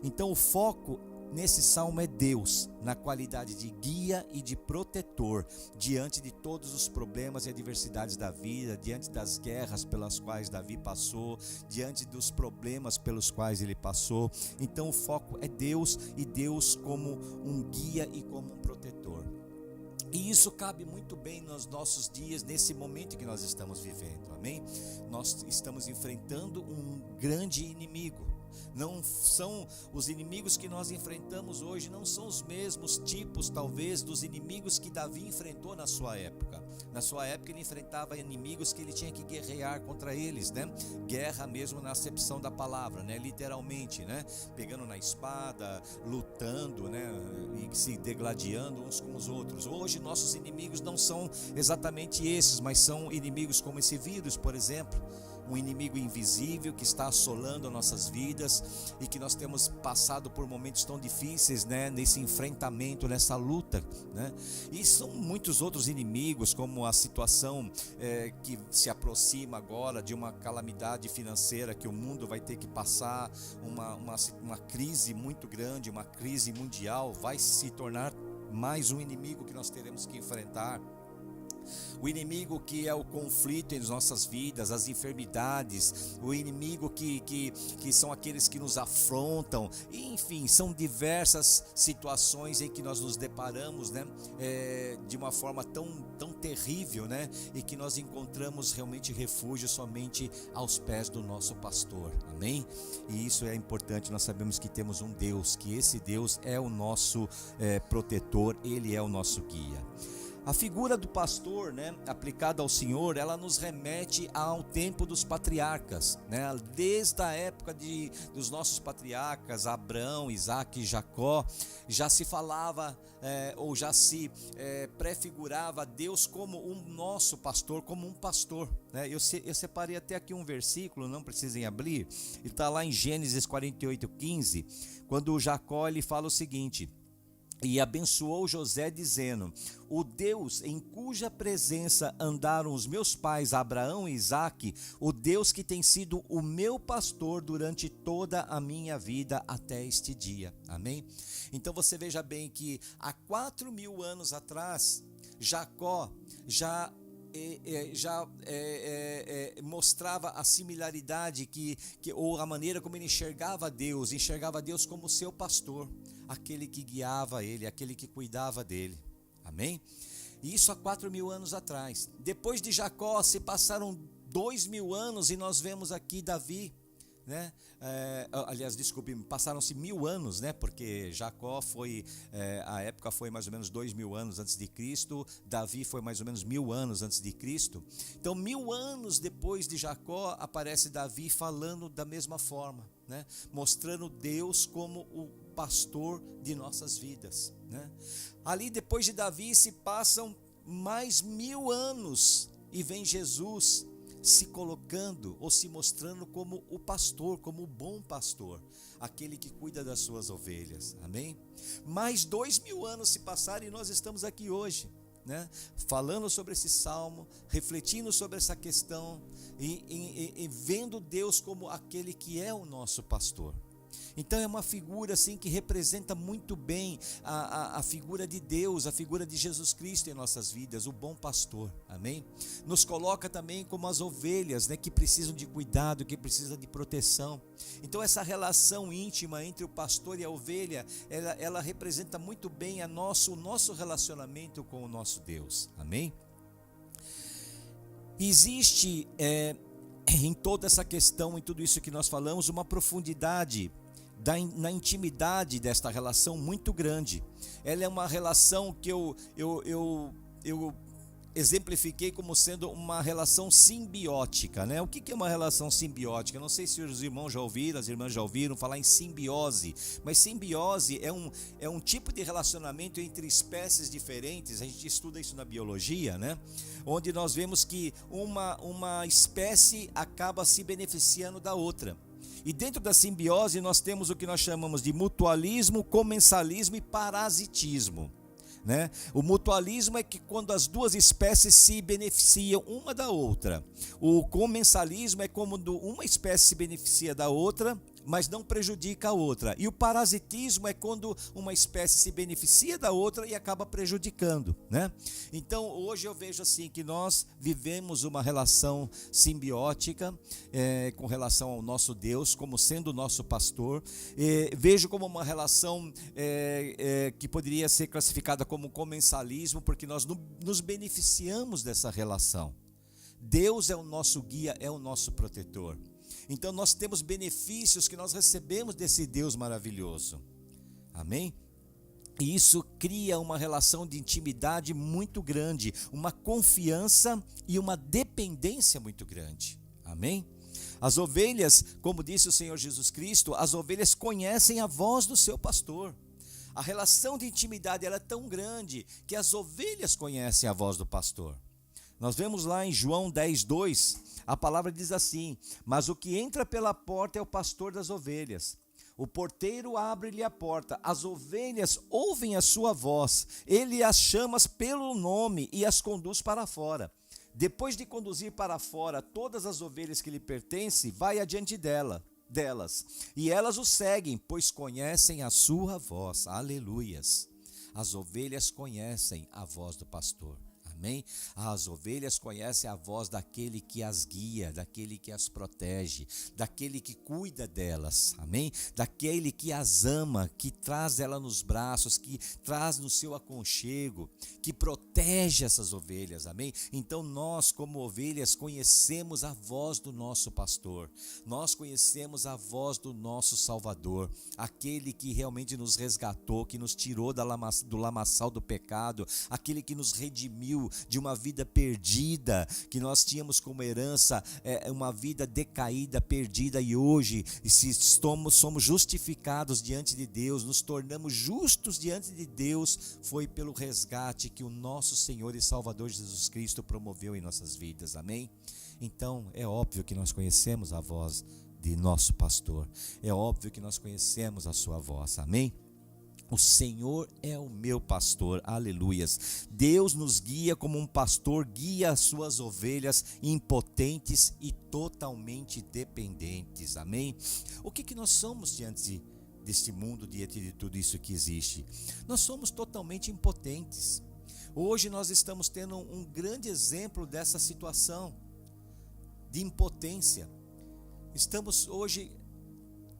Então o foco
nesse salmo é Deus, na qualidade de guia e de protetor, diante de todos os problemas e adversidades da vida, diante das guerras pelas quais Davi passou, diante dos problemas pelos quais ele passou. Então o foco é Deus, e Deus como um guia e como um protetor. E isso cabe muito bem nos nossos dias, nesse momento que nós estamos vivendo, amém? Nós estamos enfrentando um grande inimigo. Não são os inimigos que nós enfrentamos hoje, não são os mesmos tipos, talvez, dos inimigos que Davi enfrentou na sua época. Na sua época ele enfrentava inimigos que ele tinha que guerrear contra eles, né? Guerra mesmo na acepção da palavra, né? Literalmente, né? Pegando na espada, lutando, né? E se degladiando uns com os outros. Hoje nossos inimigos não são exatamente esses, mas são inimigos como esse vírus, por exemplo. Um inimigo invisível que está assolando as nossas vidas e que nós temos passado por momentos tão difíceis, né, nesse enfrentamento, nessa luta, né? E são muitos outros inimigos, como a situação que se aproxima agora de uma calamidade financeira que o mundo vai ter que passar, uma crise muito grande, uma crise mundial, vai se tornar mais um inimigo que nós teremos que enfrentar. O inimigo que é o conflito em nossas vidas, as enfermidades, o inimigo que são aqueles que nos afrontam, enfim, são diversas situações em que nós nos deparamos, né, de uma forma tão terrível, né, e que nós encontramos realmente refúgio somente aos pés do nosso pastor, amém? E isso é importante, nós sabemos que temos um Deus, que esse Deus é o nosso protetor, ele é o nosso guia. A figura do pastor, né, aplicada ao Senhor, ela nos remete ao tempo dos patriarcas, né? Desde a época dos nossos patriarcas, Abraão, Isaac e Jacó, já se falava ou já se prefigurava Deus como um nosso pastor, como um pastor, né? Eu separei até aqui um versículo, não precisem abrir, ele está lá em Gênesis 48:15, quando Jacó ele fala o seguinte: e abençoou José dizendo: o Deus em cuja presença andaram os meus pais Abraão e Isaque, o Deus que tem sido o meu pastor durante toda a minha vida até este dia, amém? Então você veja bem que há 4.000 anos atrás, Jacó já mostrava a similaridade ou a maneira como ele enxergava Deus como seu pastor, aquele que guiava ele, aquele que cuidava dele, amém? E isso há 4.000 anos atrás. Depois de Jacó se passaram 2.000 anos e nós vemos aqui Davi, né? Aliás, desculpe, passaram-se 1.000 anos, né? Porque Jacó a época foi mais ou menos 2.000 anos antes de Cristo, Davi foi mais ou menos 1.000 anos antes de Cristo. Então 1.000 anos depois de Jacó aparece Davi falando da mesma forma, né? Mostrando Deus como o pastor de nossas vidas, né? Ali depois de Davi se passam mais 1.000 anos e vem Jesus se colocando ou se mostrando como o pastor, como o bom pastor, aquele que cuida das suas ovelhas, amém? Mais 2.000 anos se passaram e nós estamos aqui hoje, né? Falando sobre esse salmo, refletindo sobre essa questão e vendo Deus como aquele que é o nosso pastor. Então é uma figura assim que representa muito bem a figura de Deus, a figura de Jesus Cristo em nossas vidas, o bom pastor, amém? Nos coloca também como as ovelhas, né, que precisam de cuidado, que precisam de proteção. Então essa relação íntima entre o pastor e a ovelha, ela representa muito bem o nosso relacionamento com o nosso Deus, amém? Existe em toda essa questão, em tudo isso que nós falamos, uma profundidade na intimidade desta relação muito grande. Ela é uma relação que eu exemplifiquei como sendo uma relação simbiótica, né? O que é uma relação simbiótica? Eu não sei se os irmãos já ouviram, as irmãs já ouviram falar em simbiose, mas simbiose é um tipo de relacionamento entre espécies diferentes. A gente estuda isso na biologia, né? Onde nós vemos que uma espécie acaba se beneficiando da outra. E dentro da simbiose nós temos o que nós chamamos de mutualismo, comensalismo e parasitismo, né? O mutualismo é que quando as duas espécies se beneficiam uma da outra. O comensalismo é quando uma espécie se beneficia da outra, mas não prejudica a outra. E o parasitismo é quando uma espécie se beneficia da outra e acaba prejudicando, né? Então hoje eu vejo assim que nós vivemos uma relação simbiótica com relação ao nosso Deus, como sendo o nosso pastor. Vejo como uma relação que poderia ser classificada como comensalismo, porque nós nos beneficiamos dessa relação. Deus é o nosso guia, é o nosso protetor. Então nós temos benefícios que nós recebemos desse Deus maravilhoso. Amém? E isso cria uma relação de intimidade muito grande, uma confiança e uma dependência muito grande. Amém? As ovelhas, como disse o Senhor Jesus Cristo, as ovelhas conhecem a voz do seu pastor. A relação de intimidade ela é tão grande que as ovelhas conhecem a voz do pastor. Nós vemos lá em João 10:2, a palavra diz assim: mas o que entra pela porta é o pastor das ovelhas. O porteiro abre-lhe a porta, as ovelhas ouvem a sua voz, ele as chama pelo nome e as conduz para fora. Depois de conduzir para fora todas as ovelhas que lhe pertencem, vai adiante delas, e elas o seguem, pois conhecem a sua voz. Aleluias! As ovelhas conhecem a voz do pastor. Amém? As ovelhas conhecem a voz daquele que as guia, daquele que as protege, daquele que cuida delas, amém? Daquele que as ama, que traz ela nos braços, que traz no seu aconchego, que protege essas ovelhas, amém? Então nós, como ovelhas, conhecemos a voz do nosso pastor, nós conhecemos a voz do nosso Salvador, aquele que realmente nos resgatou, que nos tirou do lamaçal do pecado, aquele que nos redimiu de uma vida perdida, que nós tínhamos como herança uma vida decaída, perdida, e hoje somos justificados diante de Deus, nos tornamos justos diante de Deus, foi pelo resgate que o nosso Senhor e Salvador Jesus Cristo promoveu em nossas vidas, amém? Então é óbvio que nós conhecemos a voz de nosso pastor, é óbvio que nós conhecemos a sua voz, amém? O Senhor é o meu pastor, aleluias. Deus nos guia como um pastor guia as suas ovelhas impotentes e totalmente dependentes, amém? O que nós somos diante deste mundo, diante de tudo isso que existe? Nós somos totalmente impotentes. Hoje nós estamos tendo um grande exemplo dessa situação de impotência. Estamos hoje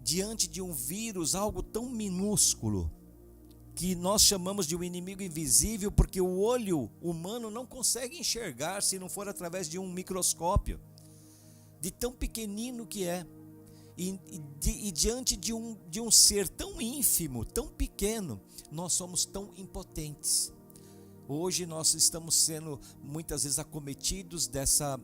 diante de um vírus, algo tão minúsculo, que nós chamamos de um inimigo invisível, porque o olho humano não consegue enxergar se não for através de um microscópio, de tão pequenino que é, e diante de um ser tão ínfimo, tão pequeno, nós somos tão impotentes. Hoje nós estamos sendo muitas vezes acometidos dessa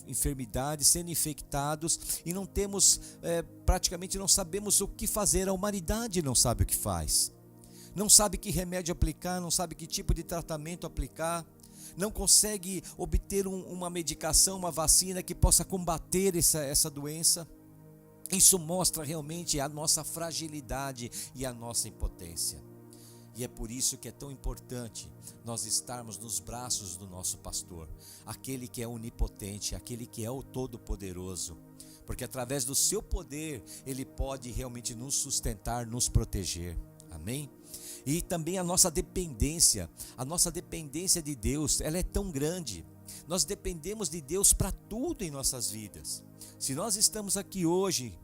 enfermidade, sendo infectados, e não temos, praticamente não sabemos o que fazer. A humanidade não sabe o que faz. Não sabe que remédio aplicar, não sabe que tipo de tratamento aplicar, não consegue obter uma medicação, uma vacina que possa combater essa doença. Isso mostra realmente a nossa fragilidade e a nossa impotência. E é por isso que é tão importante nós estarmos nos braços do nosso pastor, aquele que é onipotente, aquele que é o Todo-Poderoso, porque através do seu poder ele pode realmente nos sustentar, nos proteger. Amém? E também a nossa dependência de Deus, ela é tão grande. Nós dependemos de Deus para tudo em nossas vidas. Se nós estamos aqui hoje,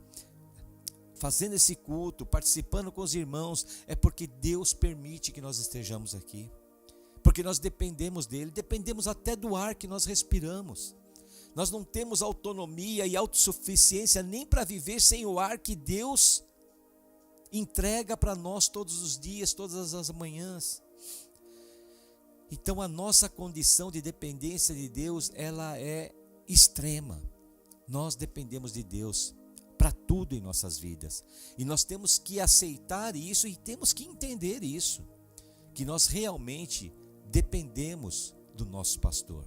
fazendo esse culto, participando com os irmãos, é porque Deus permite que nós estejamos aqui. Porque nós dependemos dele, dependemos até do ar que nós respiramos. Nós não temos autonomia e autossuficiência nem para viver sem o ar que Deus entrega para nós todos os dias, todas as manhãs. Então a nossa condição de dependência de Deus, ela é extrema. Nós dependemos de Deus para tudo em nossas vidas. E nós temos que aceitar isso e temos que entender isso, que nós realmente dependemos do nosso pastor.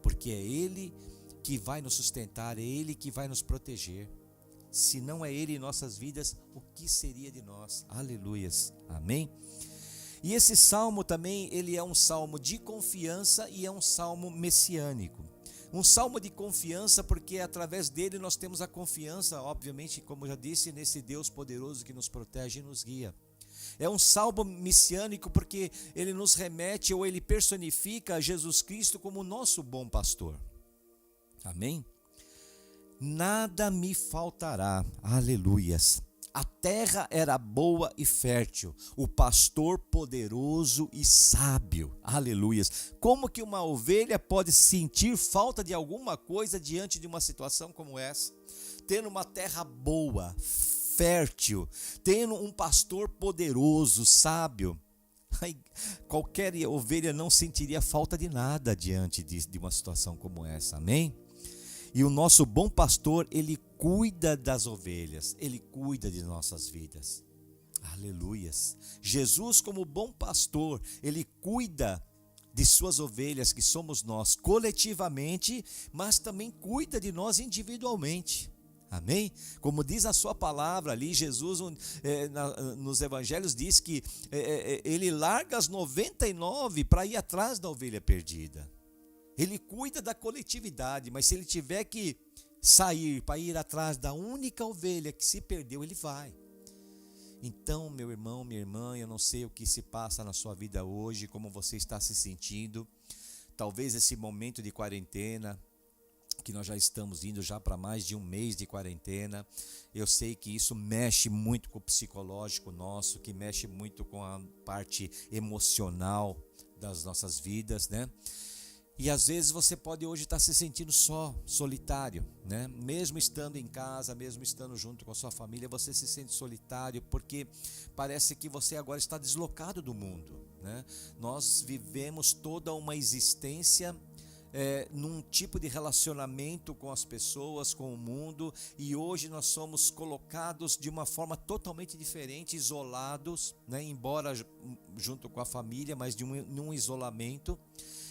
Porque é Ele que vai nos sustentar, é Ele que vai nos proteger. Se não é Ele em nossas vidas, o que seria de nós? Aleluias, amém? E esse salmo também, ele é um salmo de confiança e é um salmo messiânico. Um salmo de confiança, porque através dele nós temos a confiança, obviamente, como eu já disse, nesse Deus poderoso que nos protege e nos guia. É um salmo messiânico porque ele nos remete ou ele personifica Jesus Cristo como o nosso bom pastor. Amém? Nada me faltará, aleluias. A terra era boa e fértil, o pastor poderoso e sábio, aleluias. Como que uma ovelha pode sentir falta de alguma coisa diante de uma situação como essa? Tendo uma terra boa, fértil, tendo um pastor poderoso, sábio, qualquer ovelha não sentiria falta de nada diante de uma situação como essa, amém? E o nosso bom pastor, ele cuida das ovelhas, ele cuida de nossas vidas. Aleluias. Jesus, como bom pastor, ele cuida de suas ovelhas, que somos nós, coletivamente, mas também cuida de nós individualmente. Amém? Como diz a sua palavra ali, Jesus nos evangelhos diz que ele larga as 99 para ir atrás da ovelha perdida. Ele cuida da coletividade, mas se ele tiver que sair para ir atrás da única ovelha que se perdeu, ele vai. Então, meu irmão, minha irmã, eu não sei o que se passa na sua vida hoje, como você está se sentindo. Talvez esse momento de quarentena, que nós já estamos indo já para mais de um mês de quarentena, eu sei que isso mexe muito com o psicológico nosso, que mexe muito com a parte emocional das nossas vidas, né? E às vezes você pode hoje estar se sentindo só, solitário, né? Mesmo estando em casa, mesmo estando junto com a sua família, você se sente solitário porque parece que você agora está deslocado do mundo, né? Nós vivemos toda uma existência num tipo de relacionamento com as pessoas, com o mundo, e hoje nós somos colocados de uma forma totalmente diferente, isolados, né? Embora junto com a família, mas num isolamento,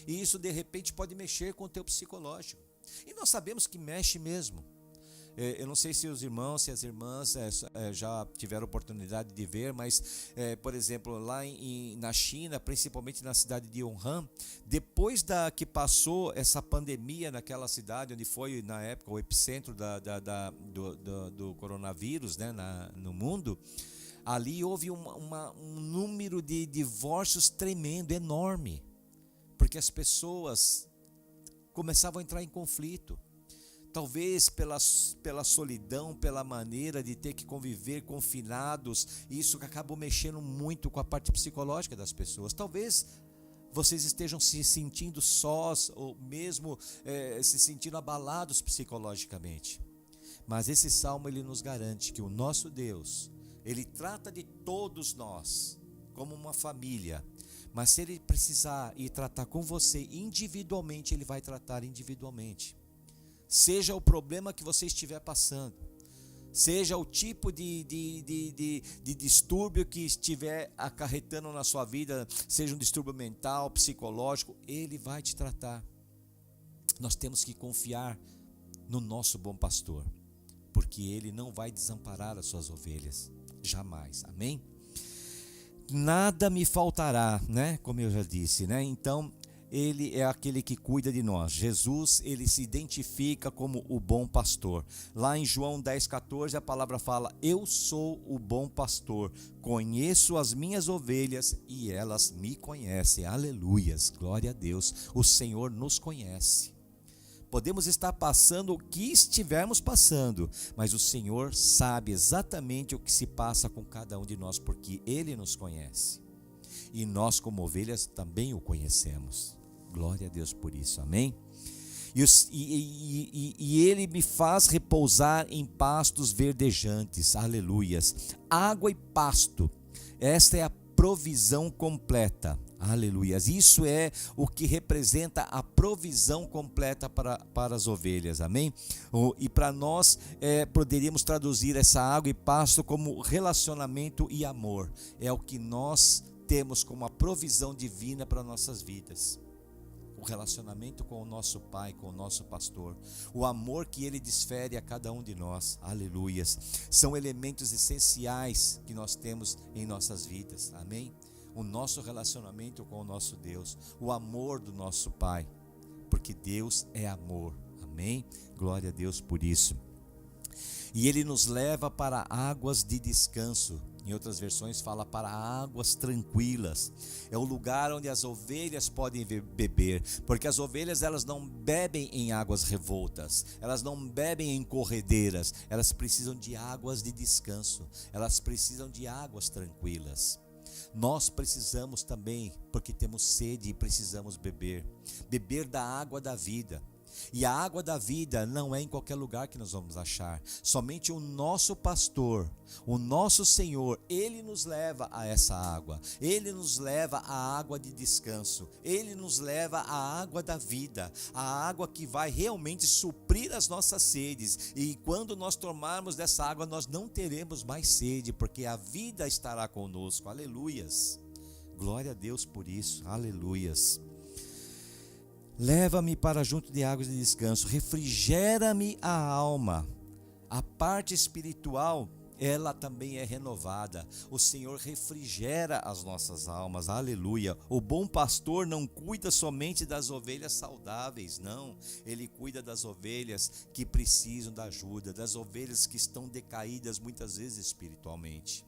e isso de repente pode mexer com o teu psicológico, e nós sabemos que mexe mesmo. Eu não sei se os irmãos, se as irmãs já tiveram oportunidade de ver, mas, por exemplo, lá na China, principalmente na cidade de Wuhan, depois que passou essa pandemia naquela cidade, onde foi na época o epicentro do coronavírus, né, no mundo, ali houve um número de divórcios tremendo, enorme, porque as pessoas começavam a entrar em conflito. Talvez pela solidão, pela maneira de ter que conviver confinados, isso acabou mexendo muito com a parte psicológica das pessoas. Talvez vocês estejam se sentindo sós, ou mesmo se sentindo abalados psicologicamente. Mas esse salmo ele nos garante que o nosso Deus, ele trata de todos nós como uma família. Mas se ele precisar ir tratar com você individualmente, ele vai tratar individualmente. Seja o problema que você estiver passando, seja o tipo de distúrbio que estiver acarretando na sua vida, seja um distúrbio mental, psicológico, ele vai te tratar. Nós temos que confiar no nosso bom pastor, porque ele não vai desamparar as suas ovelhas, jamais, amém? Nada me faltará, né? Como eu já disse, né? Então, ele é aquele que cuida de nós. Jesus, ele se identifica como o bom pastor. Lá em João 10,14 a palavra fala: eu sou o bom pastor, conheço as minhas ovelhas e elas me conhecem. Aleluias, glória a Deus, o Senhor nos conhece. Podemos estar passando o que estivermos passando, mas o Senhor sabe exatamente o que se passa com cada um de nós, porque Ele nos conhece. E nós, como ovelhas, também o conhecemos. Glória a Deus por isso, amém? E Ele me faz repousar em pastos verdejantes, aleluias. Água e pasto, esta é a provisão completa, aleluias. Isso é o que representa a provisão completa para as ovelhas, amém? E para nós, poderíamos traduzir essa água e pasto como relacionamento e amor. É o que nós temos como a provisão divina para nossas vidas. O relacionamento com o nosso Pai, com o nosso pastor, o amor que Ele desfere a cada um de nós, aleluias, são elementos essenciais que nós temos em nossas vidas, amém? O nosso relacionamento com o nosso Deus, o amor do nosso Pai, porque Deus é amor. Amém? Glória a Deus por isso. E Ele nos leva para águas de descanso. Em outras versões fala para águas tranquilas. É o lugar onde as ovelhas podem beber, porque as ovelhas elas não bebem em águas revoltas, elas não bebem em corredeiras, elas precisam de águas de descanso, elas precisam de águas tranquilas. Nós precisamos também, porque temos sede e precisamos beber da água da vida. E a água da vida não é em qualquer lugar que nós vamos achar. Somente o nosso pastor, o nosso Senhor, Ele nos leva a essa água. Ele nos leva à água de descanso. Ele nos leva à água da vida. A água que vai realmente suprir as nossas sedes. E quando nós tomarmos dessa água, nós não teremos mais sede, porque a vida estará conosco. Aleluias. Glória a Deus por isso. Aleluias. Leva-me para junto de águas de descanso, refrigera-me a alma. A parte espiritual, ela também é renovada. O Senhor refrigera as nossas almas, aleluia. O bom pastor não cuida somente das ovelhas saudáveis, não. Ele cuida das ovelhas que precisam da ajuda, das ovelhas que estão decaídas muitas vezes espiritualmente.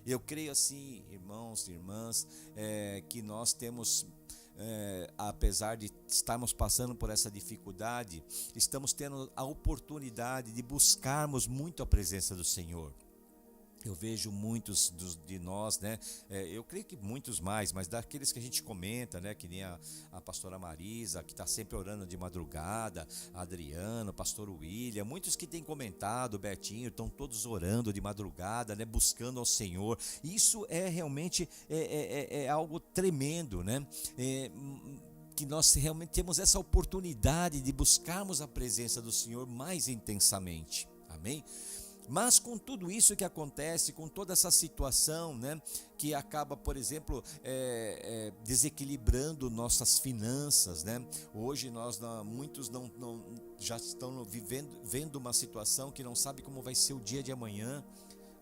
Eu creio assim, irmãos e irmãs, que nós temos... apesar de estarmos passando por essa dificuldade, estamos tendo a oportunidade de buscarmos muito a presença do Senhor. Eu vejo muitos de nós, né? Eu creio que muitos mais, mas daqueles que a gente comenta, né? Que nem a pastora Marisa, que está sempre orando de madrugada, a Adriana, o pastor William, muitos que têm comentado, o Betinho, estão todos orando de madrugada, né? Buscando ao Senhor. Isso é realmente algo tremendo, né? Que nós realmente temos essa oportunidade de buscarmos a presença do Senhor mais intensamente. Amém? Mas com tudo isso que acontece, com toda essa situação, né, que acaba, por exemplo, desequilibrando nossas finanças, né? Hoje muitos não já estão vendo uma situação que não sabe como vai ser o dia de amanhã,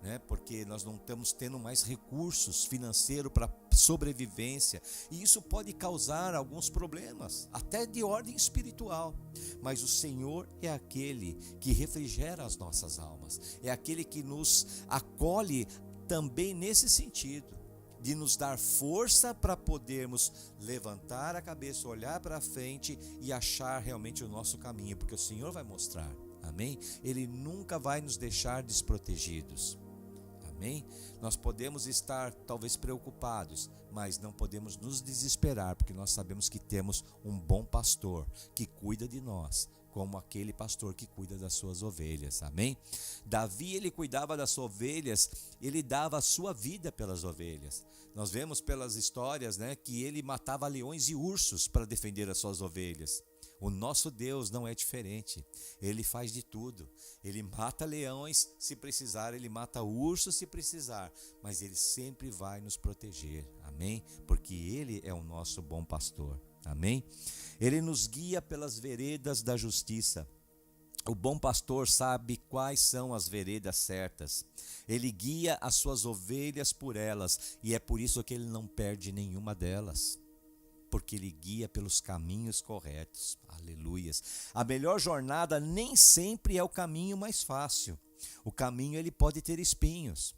né? Porque nós não estamos tendo mais recursos financeiros para sobrevivência, e isso pode causar alguns problemas, até de ordem espiritual. Mas o Senhor é aquele que refrigera as nossas almas, é aquele que nos acolhe também nesse sentido, de nos dar força para podermos levantar a cabeça, olhar para frente e achar realmente o nosso caminho, porque o Senhor vai mostrar, amém? Ele nunca vai nos deixar desprotegidos. Amém? Nós podemos estar talvez preocupados, mas não podemos nos desesperar, porque nós sabemos que temos um bom pastor que cuida de nós, como aquele pastor que cuida das suas ovelhas. Amém? Davi, ele cuidava das suas ovelhas, ele dava a sua vida pelas ovelhas. Nós vemos pelas histórias, né, que ele matava leões e ursos para defender as suas ovelhas. O nosso Deus não é diferente, Ele faz de tudo, Ele mata leões se precisar, Ele mata ursos se precisar, mas Ele sempre vai nos proteger, amém? Porque Ele é o nosso bom pastor, amém? Ele nos guia pelas veredas da justiça. O bom pastor sabe quais são as veredas certas, ele guia as suas ovelhas por elas, e é por isso que ele não perde nenhuma delas. Porque ele guia pelos caminhos corretos, aleluias. A melhor jornada nem sempre é o caminho mais fácil, o caminho ele pode ter espinhos.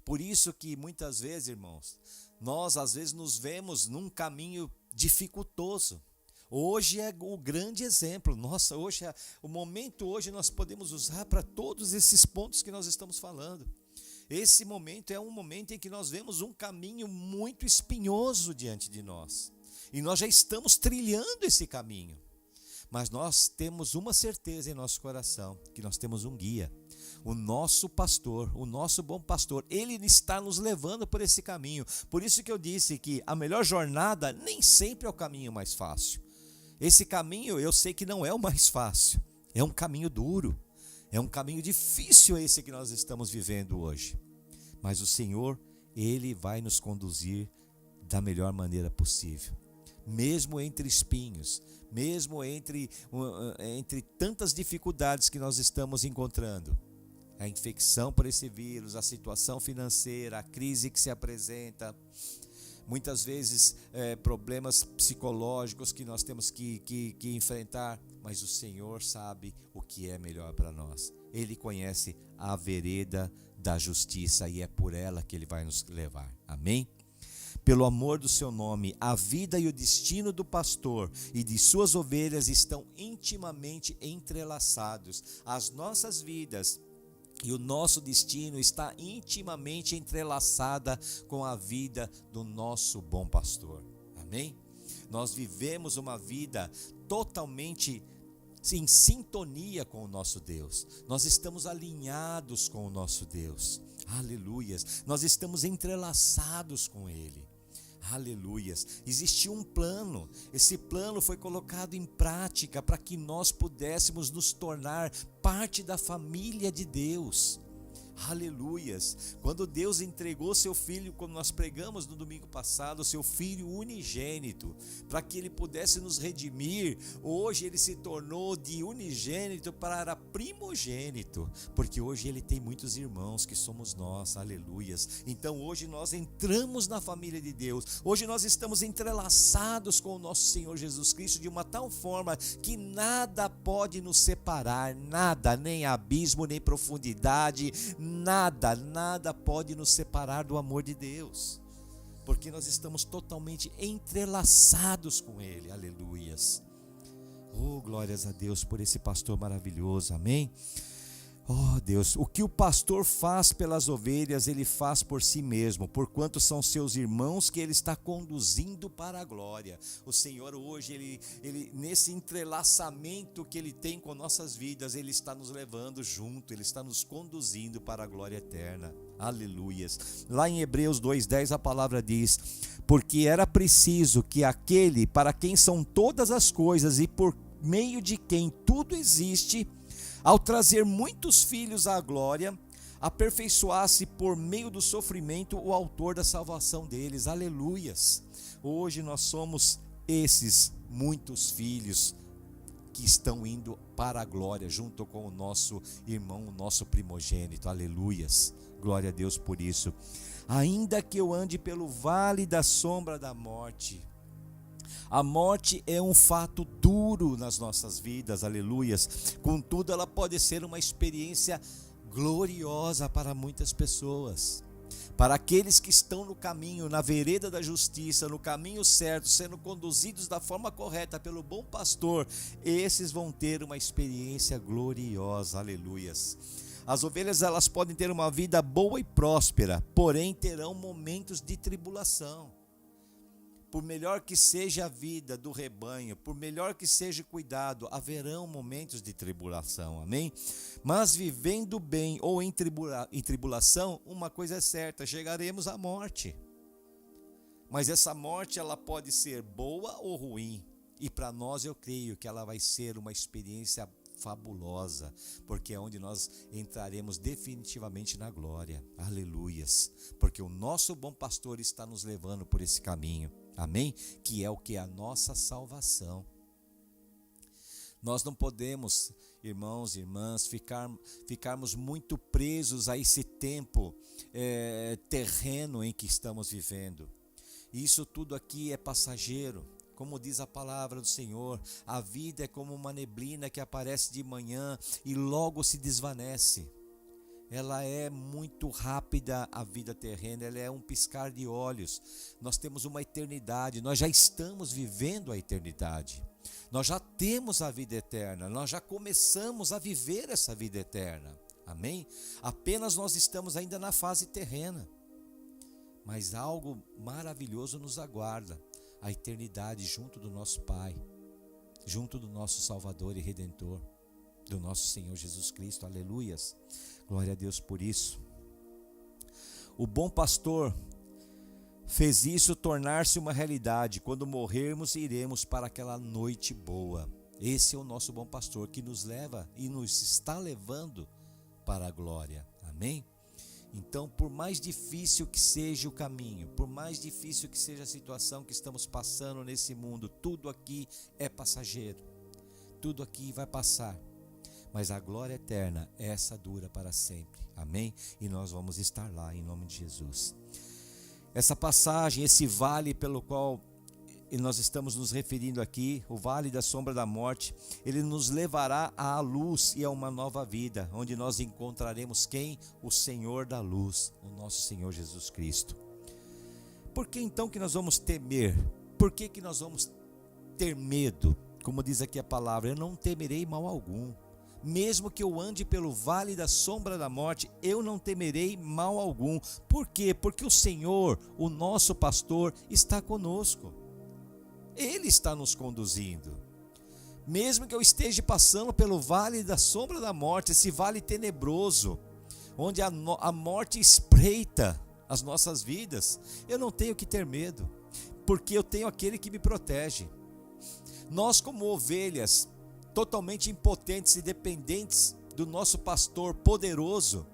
Por isso que muitas vezes, irmãos, nós às vezes nos vemos num caminho dificultoso. Hoje é o grande exemplo, nossa, o momento hoje nós podemos usar para todos esses pontos que nós estamos falando. Esse momento é um momento em que nós vemos um caminho muito espinhoso diante de nós. E nós já estamos trilhando esse caminho. Mas nós temos uma certeza em nosso coração, que nós temos um guia. O nosso pastor, o nosso bom pastor, ele está nos levando por esse caminho. Por isso que eu disse que a melhor jornada nem sempre é o caminho mais fácil. Esse caminho eu sei que não é o mais fácil. É um caminho duro. É um caminho difícil esse que nós estamos vivendo hoje. Mas o Senhor, Ele vai nos conduzir da melhor maneira possível. Mesmo entre espinhos, mesmo entre tantas dificuldades que nós estamos encontrando, a infecção por esse vírus, a situação financeira, a crise que se apresenta, muitas vezes problemas psicológicos que nós temos que enfrentar, mas o Senhor sabe o que é melhor para nós. Ele conhece a vereda da justiça e é por ela que Ele vai nos levar. Amém? Pelo amor do seu nome, a vida e o destino do pastor e de suas ovelhas estão intimamente entrelaçados. As nossas vidas e o nosso destino está intimamente entrelaçada com a vida do nosso bom pastor. Amém? Nós vivemos uma vida totalmente em sintonia com o nosso Deus. Nós estamos alinhados com o nosso Deus. Aleluias. Nós estamos entrelaçados com Ele. Aleluias. Existiu um plano. Esse plano foi colocado em prática para que nós pudéssemos nos tornar parte da família de Deus. Aleluias. Quando Deus entregou seu filho, como nós pregamos no domingo passado, seu filho unigênito, para que ele pudesse nos redimir, hoje ele se tornou de unigênito para primogênito, porque hoje ele tem muitos irmãos que somos nós. Aleluias. Então hoje nós entramos na família de Deus, hoje nós estamos entrelaçados com o nosso Senhor Jesus Cristo de uma tal forma que nada pode nos separar, nada, nem abismo, nem profundidade, nada pode nos separar do amor de Deus, porque nós estamos totalmente entrelaçados com Ele. Aleluias. Oh, glórias a Deus por esse pastor maravilhoso. Amém? Oh Deus, o que o pastor faz pelas ovelhas, ele faz por si mesmo, porquanto são seus irmãos que ele está conduzindo para a glória. O Senhor hoje, ele nesse entrelaçamento que ele tem com nossas vidas, ele está nos levando junto, ele está nos conduzindo para a glória eterna. Aleluias. Lá em Hebreus 2:10 a palavra diz: porque era preciso que aquele para quem são todas as coisas e por meio de quem tudo existe, ao trazer muitos filhos à glória, aperfeiçoasse por meio do sofrimento o autor da salvação deles. Aleluias. Hoje nós somos esses muitos filhos que estão indo para a glória, junto com o nosso irmão, o nosso primogênito. Aleluias. Glória a Deus por isso. Ainda que eu ande pelo vale da sombra da morte. A morte é um fato duro nas nossas vidas, aleluias. Contudo, ela pode ser uma experiência gloriosa para muitas pessoas. Para aqueles que estão no caminho, na vereda da justiça, no caminho certo, sendo conduzidos da forma correta pelo bom pastor, esses vão ter uma experiência gloriosa, aleluias. As ovelhas, elas podem ter uma vida boa e próspera, porém terão momentos de tribulação. Por melhor que seja a vida do rebanho, por melhor que seja o cuidado, haverão momentos de tribulação, amém? Mas vivendo bem ou em tribulação, uma coisa é certa, chegaremos à morte. Mas essa morte, ela pode ser boa ou ruim, e para nós eu creio que ela vai ser uma experiência fabulosa, porque é onde nós entraremos definitivamente na glória, aleluias, porque o nosso bom pastor está nos levando por esse caminho. Amém? Que é o que? A nossa salvação. Nós não podemos, irmãos e irmãs, ficarmos muito presos a esse tempo terreno em que estamos vivendo. Isso tudo aqui é passageiro. Como diz a palavra do Senhor, a vida é como uma neblina que aparece de manhã e logo se desvanece. Ela é muito rápida, a vida terrena, ela é um piscar de olhos. Nós temos uma eternidade, nós já estamos vivendo a eternidade. Nós já temos a vida eterna, nós já começamos a viver essa vida eterna. Amém? Apenas nós estamos ainda na fase terrena. Mas algo maravilhoso nos aguarda, a eternidade junto do nosso Pai, junto do nosso Salvador e Redentor, do nosso Senhor Jesus Cristo. Aleluias. Glória a Deus por isso. O bom pastor fez isso tornar-se uma realidade. Quando morrermos, iremos para aquela noite boa. Esse é o nosso bom pastor que nos leva e nos está levando para a glória. Amém? Então, por mais difícil que seja o caminho, por mais difícil que seja a situação que estamos passando nesse mundo, tudo aqui é passageiro. Tudo aqui vai passar. Mas a glória eterna, essa dura para sempre. Amém? E nós vamos estar lá em nome de Jesus. essa passagem, esse vale pelo qual nós estamos nos referindo aqui, o vale da sombra da morte, ele nos levará à luz e a uma nova vida, onde nós encontraremos quem? O Senhor da luz, o nosso Senhor Jesus Cristo. Por que então que nós vamos temer? Por que nós vamos ter medo? Como diz aqui a palavra, eu não temerei mal algum. Mesmo que eu ande pelo vale da sombra da morte, eu não temerei mal algum. Por quê? Porque o Senhor, o nosso pastor, está conosco. Ele está nos conduzindo. Mesmo que eu esteja passando pelo vale da sombra da morte, esse vale tenebroso, onde a morte espreita as nossas vidas, eu não tenho que ter medo, porque eu tenho aquele que me protege. Nós, como ovelhas, totalmente impotentes e dependentes do nosso pastor poderoso,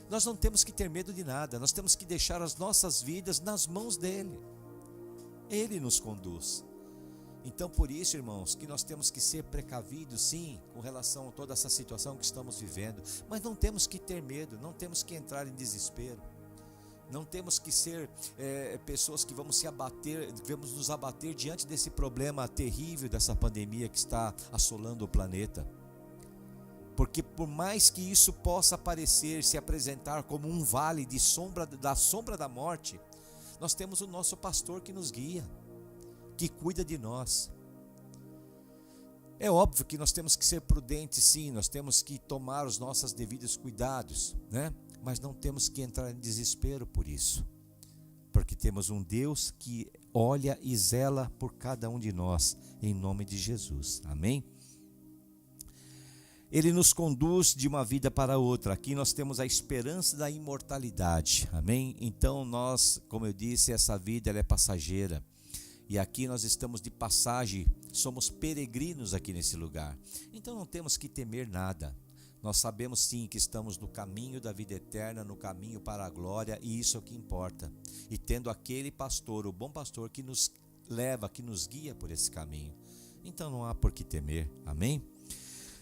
nós não temos que ter medo de nada, nós temos que deixar as nossas vidas nas mãos dele. Ele nos conduz. Então, por isso, irmãos, que nós temos que ser precavidos, sim, com relação a toda essa situação que estamos vivendo, mas não temos que ter medo, não temos que entrar em desespero, não temos que ser pessoas que vamos nos abater diante desse problema terrível dessa pandemia que está assolando o planeta. Porque por mais que isso possa se apresentar como um vale da sombra da morte, nós temos o nosso pastor que nos guia, que cuida de nós. É óbvio que nós temos que ser prudentes, sim, nós temos que tomar os nossos devidos cuidados, né? Mas não temos que entrar em desespero por isso, porque temos um Deus que olha e zela por cada um de nós, em nome de Jesus, amém? Ele nos conduz de uma vida para outra. Aqui nós temos a esperança da imortalidade, amém? Então nós, como eu disse, essa vida ela é passageira, e aqui nós estamos de passagem, somos peregrinos aqui nesse lugar, então não temos que temer nada. Nós sabemos sim que estamos no caminho da vida eterna, no caminho para a glória, e isso é o que importa. E tendo aquele pastor, o bom pastor, que nos leva, que nos guia por esse caminho, então não há por que temer, amém?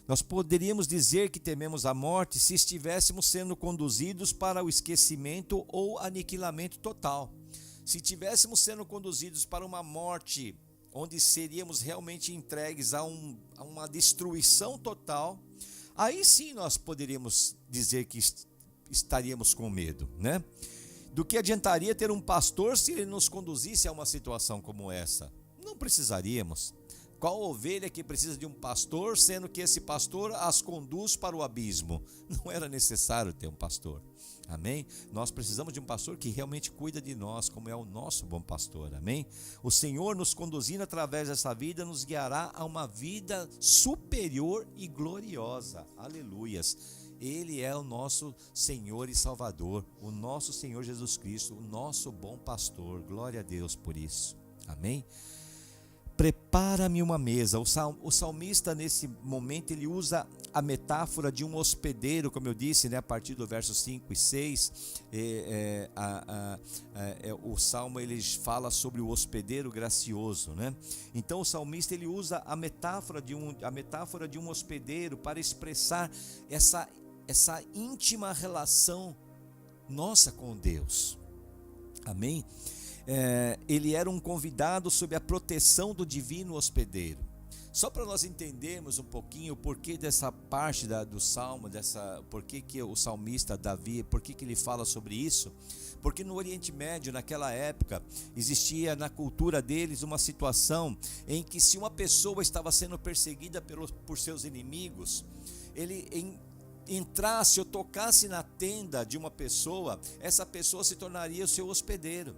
Nós poderíamos dizer que tememos a morte se estivéssemos sendo conduzidos para o esquecimento ou aniquilamento total. Se estivéssemos sendo conduzidos para uma morte onde seríamos realmente entregues a uma destruição total, aí sim nós poderíamos dizer que estaríamos com medo, né? Do que adiantaria ter um pastor se ele nos conduzisse a uma situação como essa? Não precisaríamos. Qual ovelha que precisa de um pastor, sendo que esse pastor as conduz para o abismo? Não era necessário ter um pastor, amém? Nós precisamos de um pastor que realmente cuida de nós, como é o nosso bom pastor, amém? O Senhor nos conduzindo através dessa vida, nos guiará a uma vida superior e gloriosa, aleluias. Ele é o nosso Senhor e Salvador, o nosso Senhor Jesus Cristo, o nosso bom pastor, glória a Deus por isso, amém? Prepara-me uma mesa. O salmista nesse momento ele usa a metáfora de um hospedeiro, como eu disse, né, a partir do verso 5 e 6, o salmo ele fala sobre o hospedeiro gracioso, né? Então o salmista ele usa a metáfora de um hospedeiro para expressar essa íntima relação nossa com Deus, amém? Ele era um convidado sob a proteção do divino hospedeiro. Só para nós entendermos um pouquinho o porquê dessa parte do salmo, porquê que o salmista Davi, porquê que ele fala sobre isso, porque no Oriente Médio, naquela época, existia na cultura deles uma situação em que se uma pessoa estava sendo perseguida por seus inimigos, ele entrasse ou tocasse na tenda de uma pessoa, essa pessoa se tornaria o seu hospedeiro.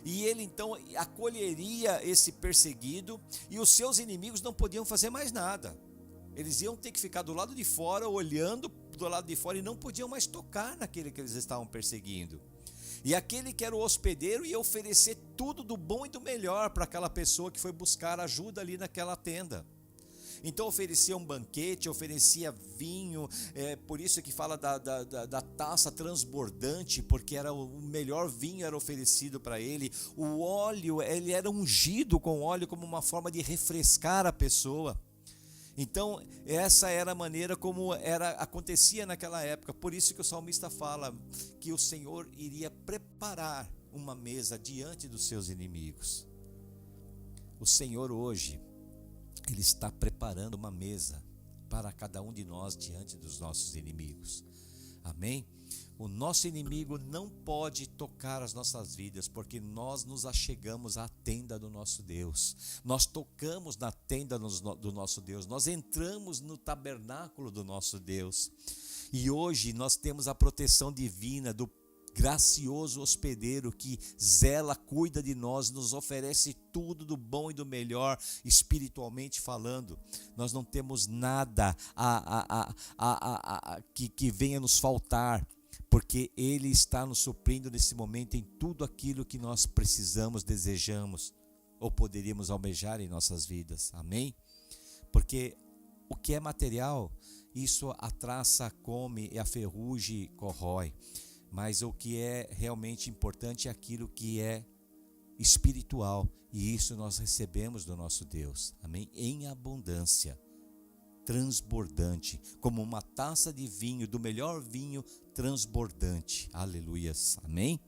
E ele então acolheria esse perseguido, e os seus inimigos não podiam fazer mais nada. Eles iam ter que ficar do lado de fora, olhando do lado de fora, e não podiam mais tocar naquele que eles estavam perseguindo. E aquele que era o hospedeiro ia oferecer tudo do bom e do melhor para aquela pessoa que foi buscar ajuda ali naquela tenda. Então oferecia um banquete, oferecia vinho, por isso que fala da taça transbordante, porque era o melhor vinho era oferecido para ele. O óleo, ele era ungido com óleo como uma forma de refrescar a pessoa. Então essa era a maneira como acontecia naquela época. Por isso que o salmista fala que o Senhor iria preparar uma mesa diante dos seus inimigos. O Senhor hoje, Ele está preparando uma mesa para cada um de nós diante dos nossos inimigos. Amém? O nosso inimigo não pode tocar as nossas vidas, porque nós nos achegamos à tenda do nosso Deus. Nós tocamos na tenda do nosso Deus. Nós entramos no tabernáculo do nosso Deus. E hoje nós temos a proteção divina do gracioso hospedeiro que zela, cuida de nós, nos oferece tudo do bom e do melhor, espiritualmente falando. Nós não temos nada que venha nos faltar, porque Ele está nos suprindo nesse momento em tudo aquilo que nós precisamos, desejamos ou poderíamos almejar em nossas vidas. Amém? Porque o que é material, isso a traça come e a ferrugem corrói. Mas o que é realmente importante é aquilo que é espiritual. E isso nós recebemos do nosso Deus. Amém? Em abundância, transbordante, como uma taça de vinho, do melhor vinho transbordante. Aleluias. Amém?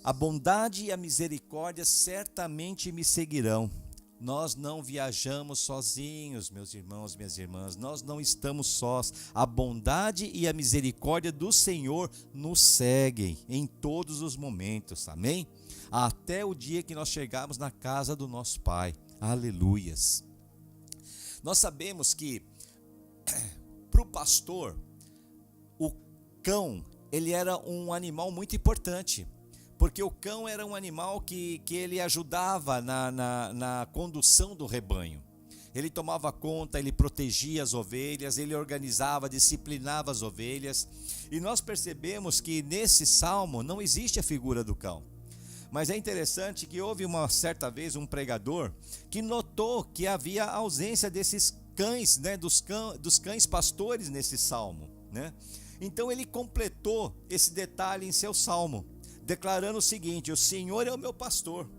A bondade e a misericórdia certamente me seguirão. Nós não viajamos sozinhos, meus irmãos, minhas irmãs. Nós não estamos sós. A bondade e a misericórdia do Senhor nos seguem em todos os momentos. Amém? Até o dia que nós chegarmos na casa do nosso Pai. Aleluias. Nós sabemos que para o pastor, o cão, ele era um animal muito importante. Porque o cão era um animal que ele ajudava na condução do rebanho. Ele tomava conta, ele protegia as ovelhas, ele organizava, disciplinava as ovelhas. E nós percebemos que nesse salmo não existe a figura do cão. Mas é interessante que houve uma certa vez um pregador que notou que havia ausência desses cães, né, dos cães pastores nesse salmo, né? Então ele completou esse detalhe em seu salmo, declarando o seguinte: o Senhor é o meu pastor,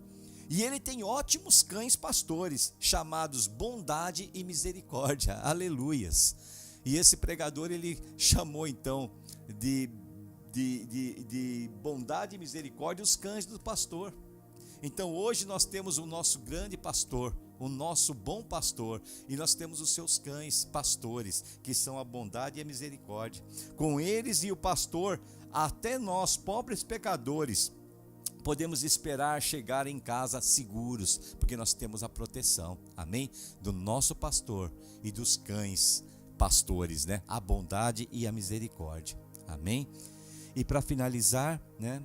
e Ele tem ótimos cães pastores, chamados bondade e misericórdia. Aleluias. E esse pregador, ele chamou então de bondade e misericórdia os cães do pastor. Então hoje nós temos o nosso grande pastor, o nosso bom pastor, e nós temos os seus cães pastores, que são a bondade e a misericórdia. Com eles e o pastor, até nós, pobres pecadores, podemos esperar chegar em casa seguros, porque nós temos a proteção, amém? Do nosso pastor e dos cães pastores, né? A bondade e a misericórdia, amém? E para finalizar, né?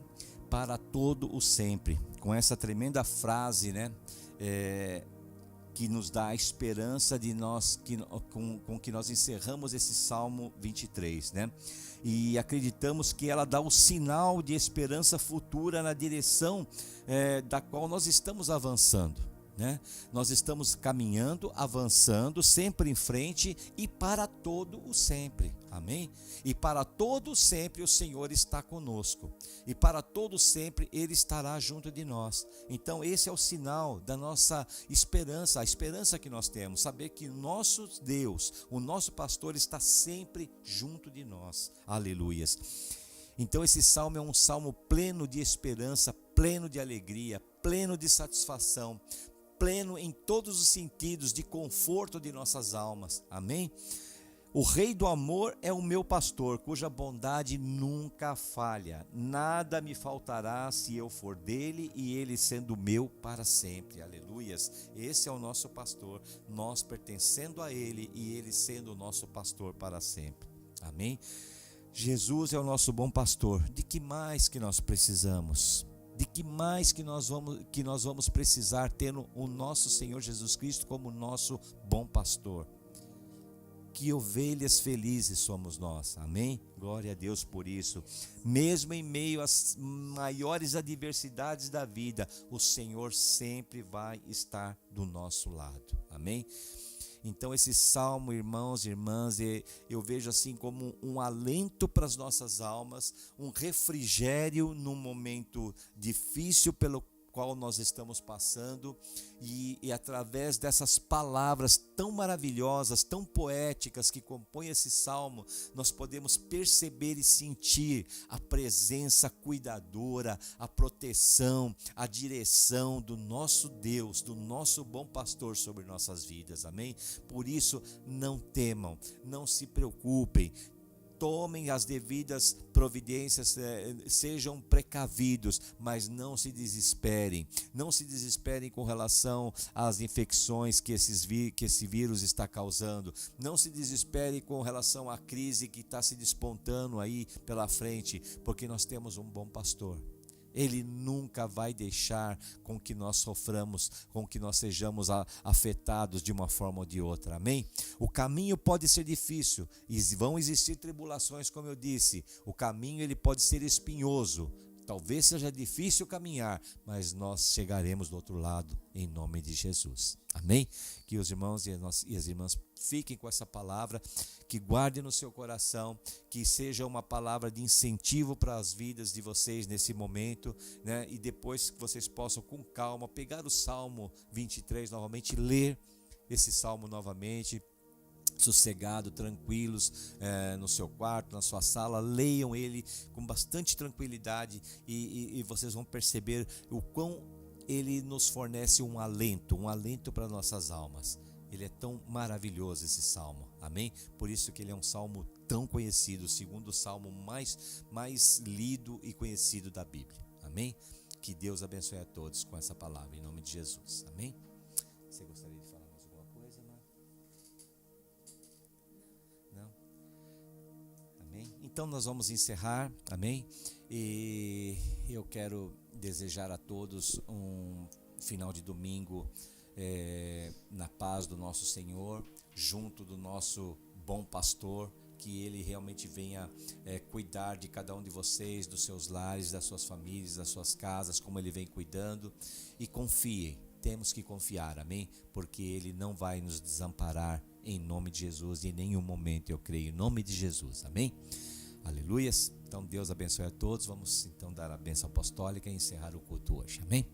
Para todo o sempre, com essa tremenda frase, né? Que nos dá a esperança de nós, com que nós encerramos esse Salmo 23, né? E acreditamos que ela dá o sinal de esperança futura na direção da qual nós estamos avançando, né? Nós estamos caminhando, avançando, sempre em frente e para todo o sempre, amém? E para todo sempre o Senhor está conosco, e para todo sempre Ele estará junto de nós. Então esse é o sinal da nossa esperança, a esperança que nós temos, saber que o nosso Deus, o nosso pastor, está sempre junto de nós. Aleluias. Então esse salmo é um salmo pleno de esperança, pleno de alegria, pleno de satisfação, pleno em todos os sentidos de conforto de nossas almas, amém? O Rei do amor é o meu pastor, cuja bondade nunca falha. Nada me faltará se eu for dele e ele sendo meu para sempre. Aleluias. Esse é o nosso pastor, nós pertencendo a ele e ele sendo o nosso pastor para sempre. Amém? Jesus é o nosso bom pastor. De que mais que nós precisamos? De que mais que nós vamos precisar tendo o nosso Senhor Jesus Cristo como nosso bom pastor? Que ovelhas felizes somos nós, amém? Glória a Deus por isso. Mesmo em meio às maiores adversidades da vida, o Senhor sempre vai estar do nosso lado, amém? Então esse salmo, irmãos e irmãs, eu vejo assim como um alento para as nossas almas, um refrigério num momento difícil qual nós estamos passando, e através dessas palavras tão maravilhosas, tão poéticas que compõem esse salmo, nós podemos perceber e sentir a presença cuidadora, a proteção, a direção do nosso Deus, do nosso bom pastor sobre nossas vidas, amém? Por isso, não temam, não se preocupem, tomem as devidas providências, sejam precavidos, mas não se desesperem. Não se desesperem com relação às infecções que esse vírus está causando. Não se desesperem com relação à crise que está se despontando aí pela frente, porque nós temos um bom pastor. Ele nunca vai deixar com que nós soframos, com que nós sejamos afetados de uma forma ou de outra, amém? O caminho pode ser difícil, e vão existir tribulações, como eu disse. O caminho ele pode ser espinhoso, talvez seja difícil caminhar, mas nós chegaremos do outro lado, em nome de Jesus, amém? Que os irmãos e as irmãs fiquem com essa palavra, que guardem no seu coração, que seja uma palavra de incentivo para as vidas de vocês nesse momento, né? E depois que vocês possam com calma pegar o Salmo 23 novamente, ler esse Salmo novamente, sossegado, tranquilos, no seu quarto, na sua sala, leiam ele com bastante tranquilidade, e vocês vão perceber o quão ele nos fornece um alento para nossas almas. Ele é tão maravilhoso, esse salmo, amém? Por isso que ele é um salmo tão conhecido, o segundo salmo mais lido e conhecido da Bíblia, amém? Que Deus abençoe a todos com essa palavra, em nome de Jesus, amém? Você gostaria de falar mais alguma coisa, Mar? Não? Amém? Então nós vamos encerrar, amém? E eu quero desejar a todos um final de domingo na paz do nosso Senhor, junto do nosso bom pastor, que ele realmente venha cuidar de cada um de vocês, dos seus lares, das suas famílias, das suas casas, como ele vem cuidando. E confiem, temos que confiar, amém? Porque ele não vai nos desamparar, em nome de Jesus, e em nenhum momento, eu creio, em nome de Jesus, amém? Aleluias. Então Deus abençoe a todos. Vamos então dar a bênção apostólica e encerrar o culto hoje, amém?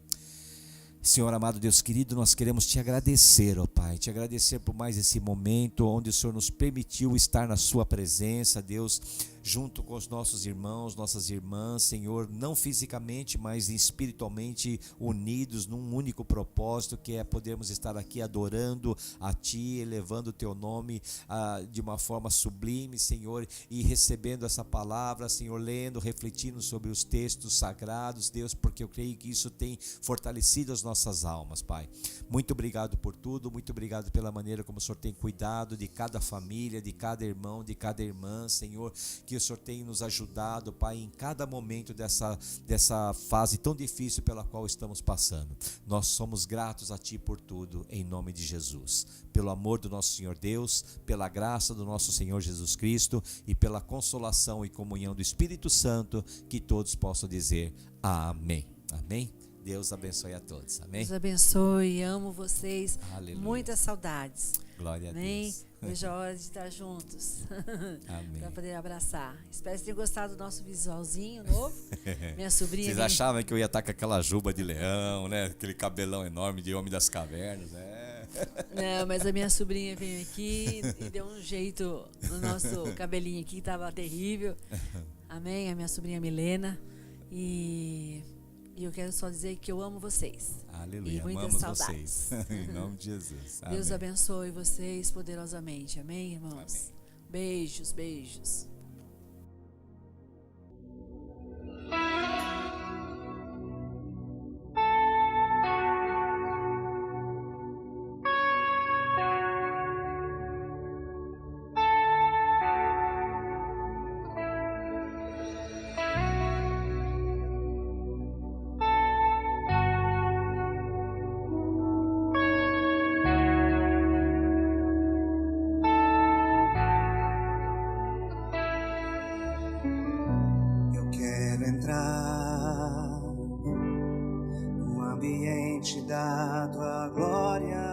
Senhor amado, Deus querido, nós queremos te agradecer, ó Pai, te agradecer por mais esse momento onde o Senhor nos permitiu estar na sua presença, Deus, junto com os nossos irmãos, nossas irmãs, Senhor, não fisicamente, mas espiritualmente unidos num único propósito, que é podermos estar aqui adorando a Ti, elevando o Teu nome de uma forma sublime, Senhor, e recebendo essa palavra, Senhor, lendo, refletindo sobre os textos sagrados, Deus, porque eu creio que isso tem fortalecido as nossas almas, Pai. Muito obrigado por tudo, muito obrigado pela maneira como o Senhor tem cuidado de cada família, de cada irmão, de cada irmã, Senhor, que o Senhor tem nos ajudado, Pai, em cada momento dessa fase tão difícil pela qual estamos passando. Nós somos gratos a Ti por tudo, em nome de Jesus. Pelo amor do nosso Senhor Deus, pela graça do nosso Senhor Jesus Cristo e pela consolação e comunhão do Espírito Santo, que todos possam dizer amém. Amém? Deus abençoe a todos, amém?
Deus abençoe, amo vocês.
Aleluia.
Muitas saudades.
Glória a
Amém?
Deus.
Vejo a hora de estar juntos.
Amém.
Para poder abraçar. Espero que tenham gostado do nosso visualzinho novo. Minha sobrinha.
Vocês achavam que eu ia estar com aquela juba de leão, né? Aquele cabelão enorme de homem das cavernas, né?
Não, mas a minha sobrinha veio aqui e deu um jeito no nosso cabelinho aqui, que estava terrível. Amém? A minha sobrinha Milena. E eu quero só dizer que eu amo vocês.
Aleluia,
e muitas
amamos
saudades.
vocês. Em nome de Jesus.
Deus
Amém.
abençoe vocês poderosamente. Amém, irmãos?
Amém.
Beijos, beijos.
Eu quero entrar no ambiente da tua glória.